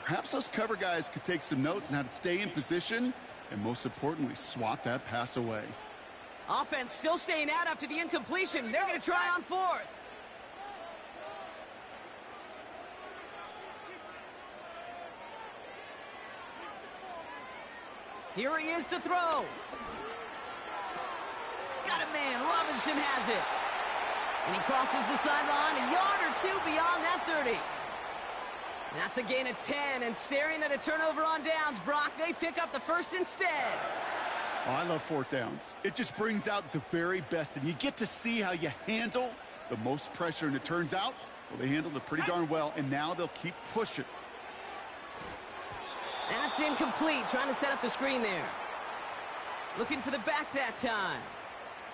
Perhaps those cover guys could take some notes on how to stay in position and, most importantly, swat that pass away. Offense still staying out after the incompletion. They're going to try on 4th. Here he is to throw. Got a man. Robinson has it. And he crosses the sideline a yard or 2 beyond that 30. And that's a gain of 10. And staring at a turnover on downs, Brock, they pick up the 1st instead. Oh, I love 4th downs. It just brings out the very best. And you get to see how you handle the most pressure. And it turns out, well, they handled it pretty darn well. And now they'll keep pushing. That's incomplete. Trying to set up the screen there. Looking for the back that time.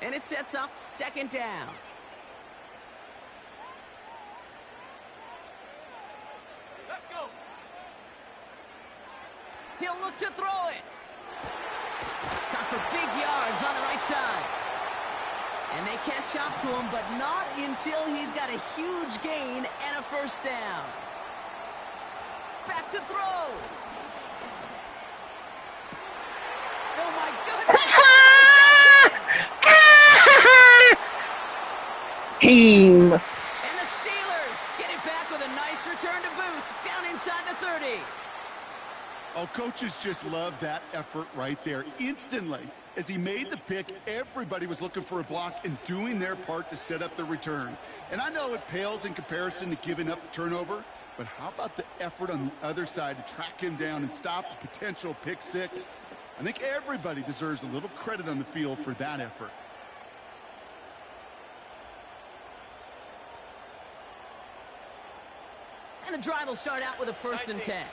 And it sets up 2nd down. Let's go. He'll look to throw it. Got for big yards on the right side. And they catch up to him, but not until he's got a huge gain and a 1st down. Back to throw. Oh, my goodness. Team. And the Steelers get it back with a nice return to boot down inside the 30. Oh, coaches just love that effort right there. Instantly, as he made the pick, everybody was looking for a block and doing their part to set up the return. And I know it pales in comparison to giving up the turnover, but how about the effort on the other side to track him down and stop a potential pick 6? I think everybody deserves a little credit on the field for that effort. And the drive will start out with a 1st and 10.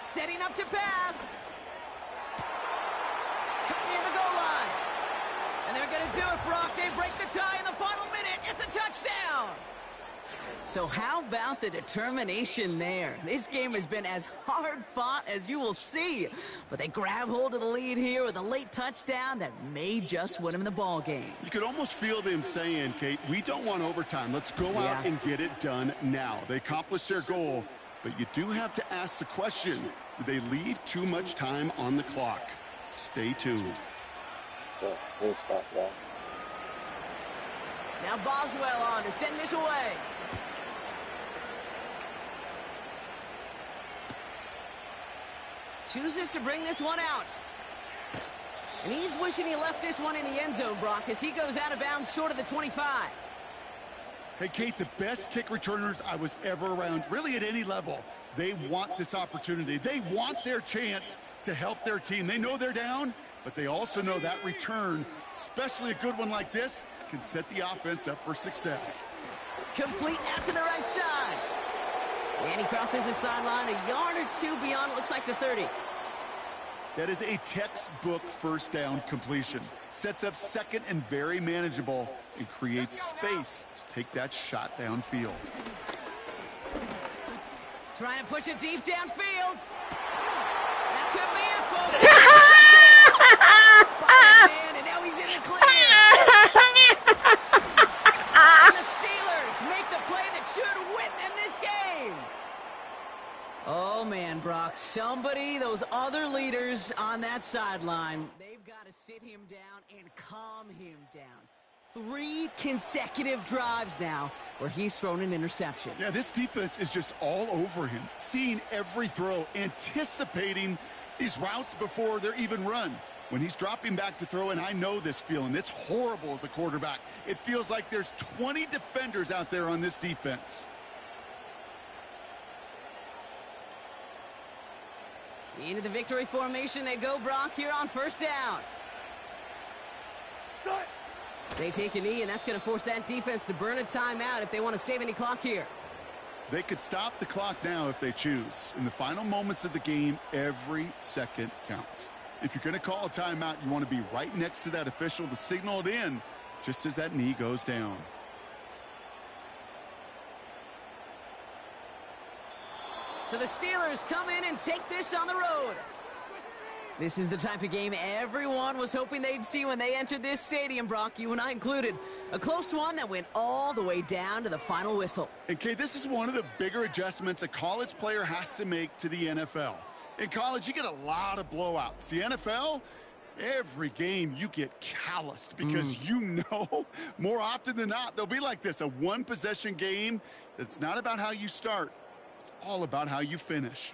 Setting up to pass. Cut near the goal line. And they're going to do it, Brock. They break the tie in the final minute. It's a touchdown. So how about the determination there? This game has been as hard fought as you will see. But they grab hold of the lead here with a late touchdown that may just win them the ball game. You could almost feel them saying, Kate, we don't want overtime. Let's go out and get it done now. They accomplished their goal, but you do have to ask the question, did they leave too much time on the clock? Stay tuned. We'll stop that. Now Boswell on to send this away. Chooses to bring this one out. And he's wishing he left this one in the end zone, Brock, as he goes out of bounds short of the 25. Hey, Kate, the best kick returners I was ever around, really at any level, they want this opportunity. They want their chance to help their team. They know they're down, but they also know that return, especially a good one like this, can set the offense up for success. Complete out to the right side. And he crosses the sideline a yard or 2 beyond, it looks like the 30. That is a textbook first down completion. Sets up second and very manageable and creates space to take that shot downfield. Trying to push it deep downfield. That could be it, folks. Man, and now he's in the clear. And the Steelers make the play that should Somebody, those other leaders on that sideline, they've got to sit him down and calm him down. 3 consecutive drives now where he's thrown an interception. Yeah, this defense is just all over him, seeing every throw, anticipating these routes before they're even run. When he's dropping back to throw, and I know this feeling, it's horrible as a quarterback. It feels like there's 20 defenders out there on this defense. Into the victory formation they go, Brock, here on first down. They take a knee, and that's going to force that defense to burn a timeout if they want to save any clock here. They could stop the clock now if they choose. In the final moments of the game, every second counts. If you're going to call a timeout, you want to be right next to that official to signal it in just as that knee goes down. So the Steelers come in and take this on the road. This is the type of game everyone was hoping they'd see when they entered this stadium, Brock, you and I included. A close one that went all the way down to the final whistle. And, Kay, this is one of the bigger adjustments a college player has to make to the NFL. In college, you get a lot of blowouts. The NFL, every game you get calloused because you know more often than not they'll be like this, a one-possession game that's not about how you start. It's all about how you finish.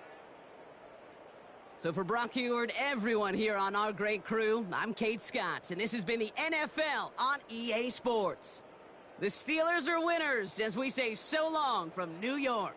So for Brock Heward, everyone here on our great crew, I'm Kate Scott, and this has been the NFL on EA Sports. The Steelers are winners as we say so long from New York.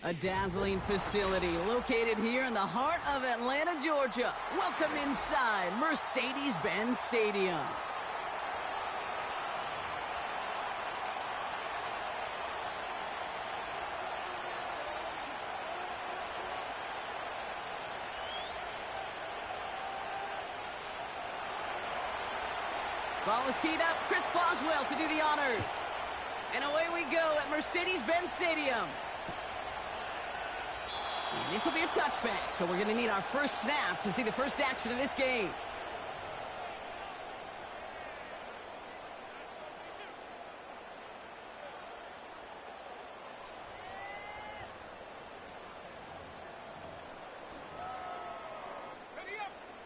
A dazzling facility located here in the heart of Atlanta, Georgia. Welcome inside Mercedes-Benz Stadium. Ball is teed up. Chris Boswell to do the honors. And away we go at Mercedes-Benz Stadium. And this will be a touchback, so we're going to need our first snap to see the first action of this game.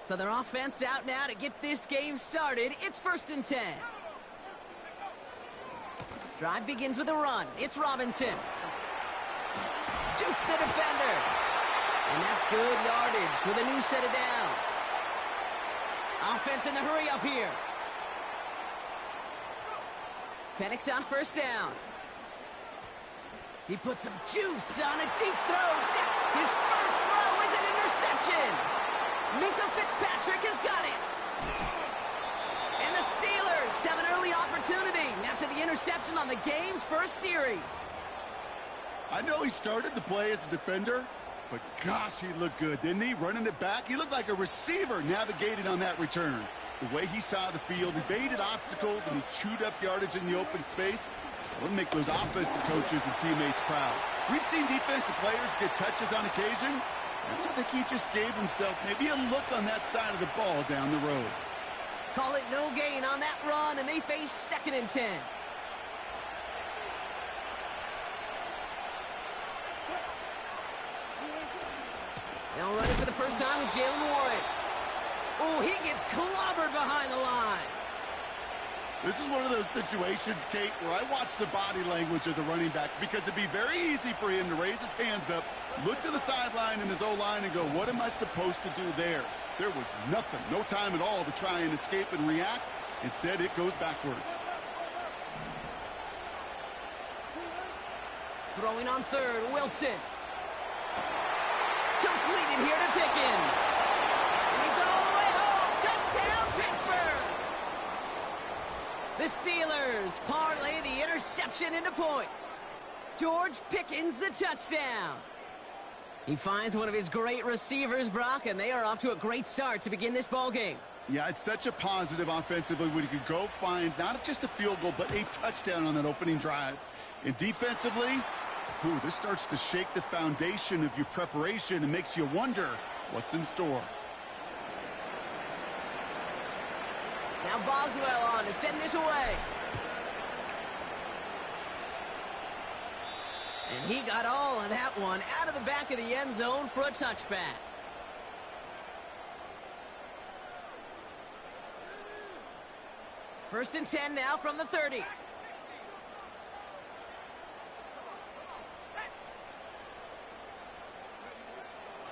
So their offense out now to get this game started. It's 1st and 10. Drive begins with a run. It's Robinson. Juke the defender. And that's good yardage with a new set of downs. Offense in the hurry up here. Penix on 1st down. He puts some juice on a deep throw. His first throw is an interception. Minka Fitzpatrick has got it. And the Steelers have an early opportunity after the interception on the game's first series. I know he started the play as a defender, but gosh, he looked good, didn't he? Running it back, he looked like a receiver navigating on that return. The way he saw the field, he baited obstacles, and he chewed up yardage in the open space. It'll make those offensive coaches and teammates proud. We've seen defensive players get touches on occasion. I think he just gave himself maybe a look on that side of the ball down the road. Call it no gain on that run, and they face 2nd and 10. Now running for the first time with Jalen Warren. Oh, he gets clobbered behind the line. This is one of those situations, Kate, where I watch the body language of the running back because it'd be very easy for him to raise his hands up, look to the sideline in his O-line and go, what am I supposed to do there? There was nothing, no time at all to try and escape and react. Instead, it goes backwards. Throwing on 3rd, Wilson. Completed here to Pickens. He's all the way home. Touchdown, Pittsburgh. The Steelers parlay the interception into points. George Pickens the touchdown. He finds one of his great receivers, Brock, and they are off to a great start to begin this ball game. Yeah, it's such a positive offensively when you could go find not just a field goal, but a touchdown on that opening drive. And defensively, this starts to shake the foundation of your preparation and makes you wonder what's in store. Now Boswell on to send this away. And he got all of that one out of the back of the end zone for a touchback. First and 10 now from the 30.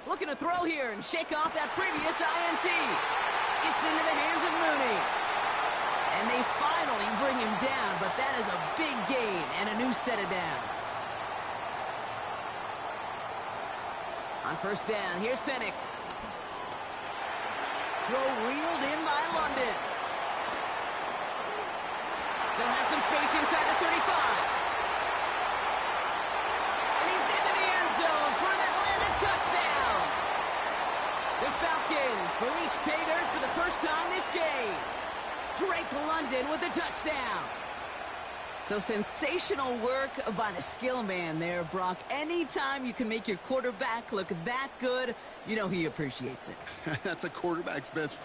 Looking to throw here and shake off that previous INT. It's into the hands of Mooney. And they finally bring him down, but that is a big gain and a new set of downs. On 1st down, here's Penix. Throw reeled in by London. Still has some space inside the 35. And he's into the end zone for an Atlanta touchdown. The Falcons reach pay dirt for the first time this game. Drake London with the touchdown. So sensational work by the skill man there, Brock. Anytime you can make your quarterback look that good, you know he appreciates it. That's a quarterback's best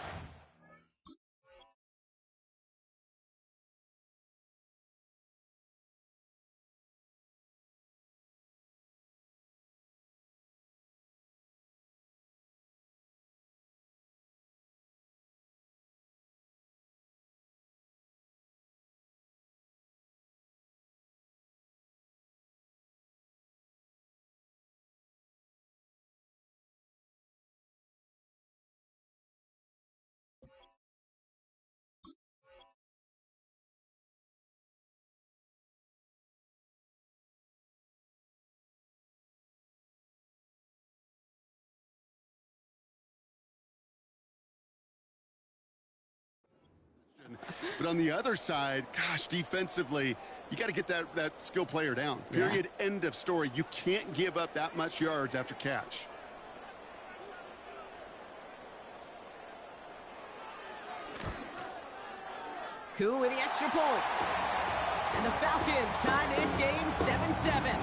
bad. But on the other side, gosh, defensively, you got to get that skill player down. Period. Yeah. End of story. You can't give up that much yards after catch. Koo with the extra point. And the Falcons tie this game 7-7.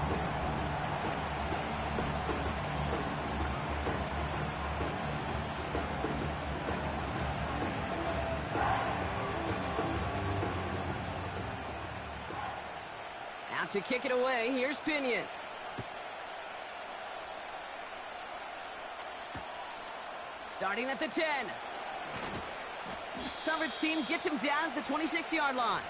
Out to kick it away, here's Pinion. Starting at the 10. Coverage team gets him down at the 26-yard line.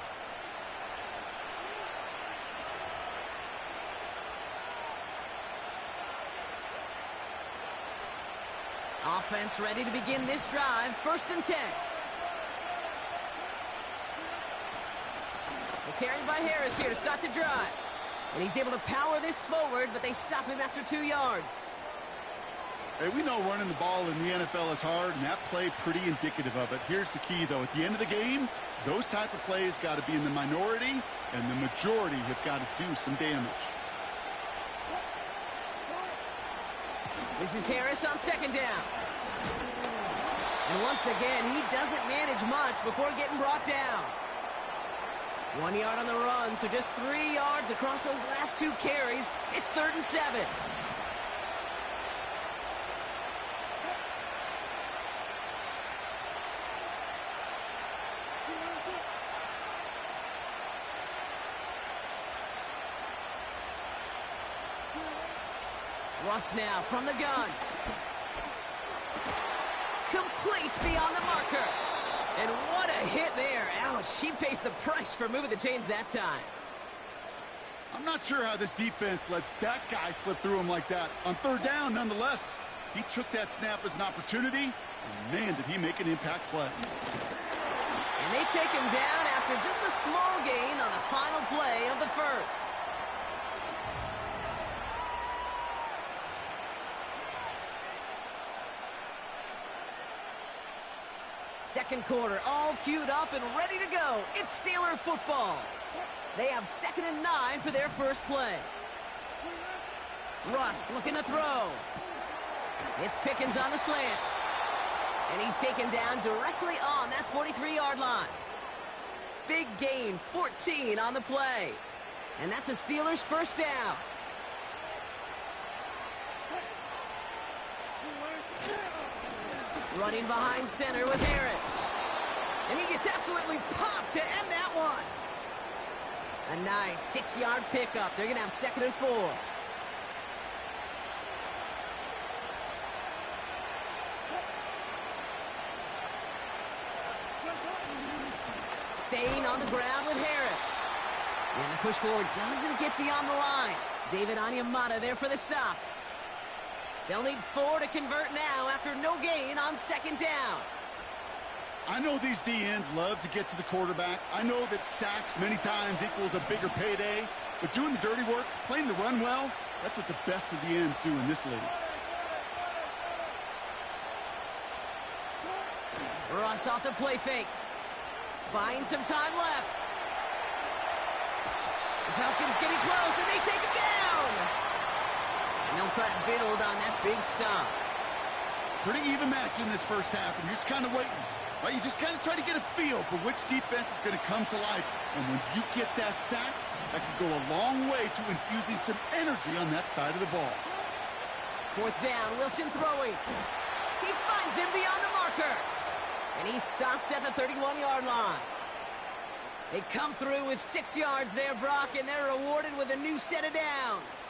Offense ready to begin this drive, 1st and 10. They're carried by Harris here to start the drive. And he's able to power this forward, but they stop him after 2 yards. Hey, we know running the ball in the NFL is hard, and that play pretty indicative of it. Here's the key, though. At the end of the game, those type of plays got to be in the minority, and the majority have got to do some damage. This is Harris on 2nd down. And once again, he doesn't manage much before getting brought down. 1 yard on the run, so just 3 yards across those last 2 carries. It's 3rd and 7. Russ now from the gun. Complete beyond the marker. And what a hit there. Ouch, she pays the price for moving the chains that time. I'm not sure how this defense let that guy slip through him like that. On 3rd down, nonetheless, he took that snap as an opportunity, and man, did he make an impact play. And they take him down after just a small gain on the final play of the 1st. Second quarter, all queued up and ready to go. It's Steeler football. They have 2nd and 9 for their first play. Russ looking to throw. It's Pickens on the slant. And he's taken down directly on that 43-yard line. Big gain, 14 on the play. And that's a Steelers 1st down. Running behind center with Harris. And he gets absolutely popped to end that one. A nice 6-yard pickup. They're going to have 2nd and 4. Staying on the ground with Harris. And the push forward doesn't get beyond the line. David Onyemata there for the stop. They'll need 4 to convert now after no gain on 2nd down. I know these DNs love to get to the quarterback. I know that sacks many times equals a bigger payday. But doing the dirty work, playing the run well, that's what the best of the ends do in this league. Russ off the play fake. Buying some time left. The Falcons getting close, and they take him down. And they'll try to build on that big stop. Pretty even match in this first half, and you're just kind of waiting. Right? You just kind of try to get a feel for which defense is going to come to life. And when you get that sack, that can go a long way to infusing some energy on that side of the ball. 4th down, Wilson throwing. He finds him beyond the marker. And he's stopped at the 31-yard line. They come through with 6 yards there, Brock, and they're rewarded with a new set of downs.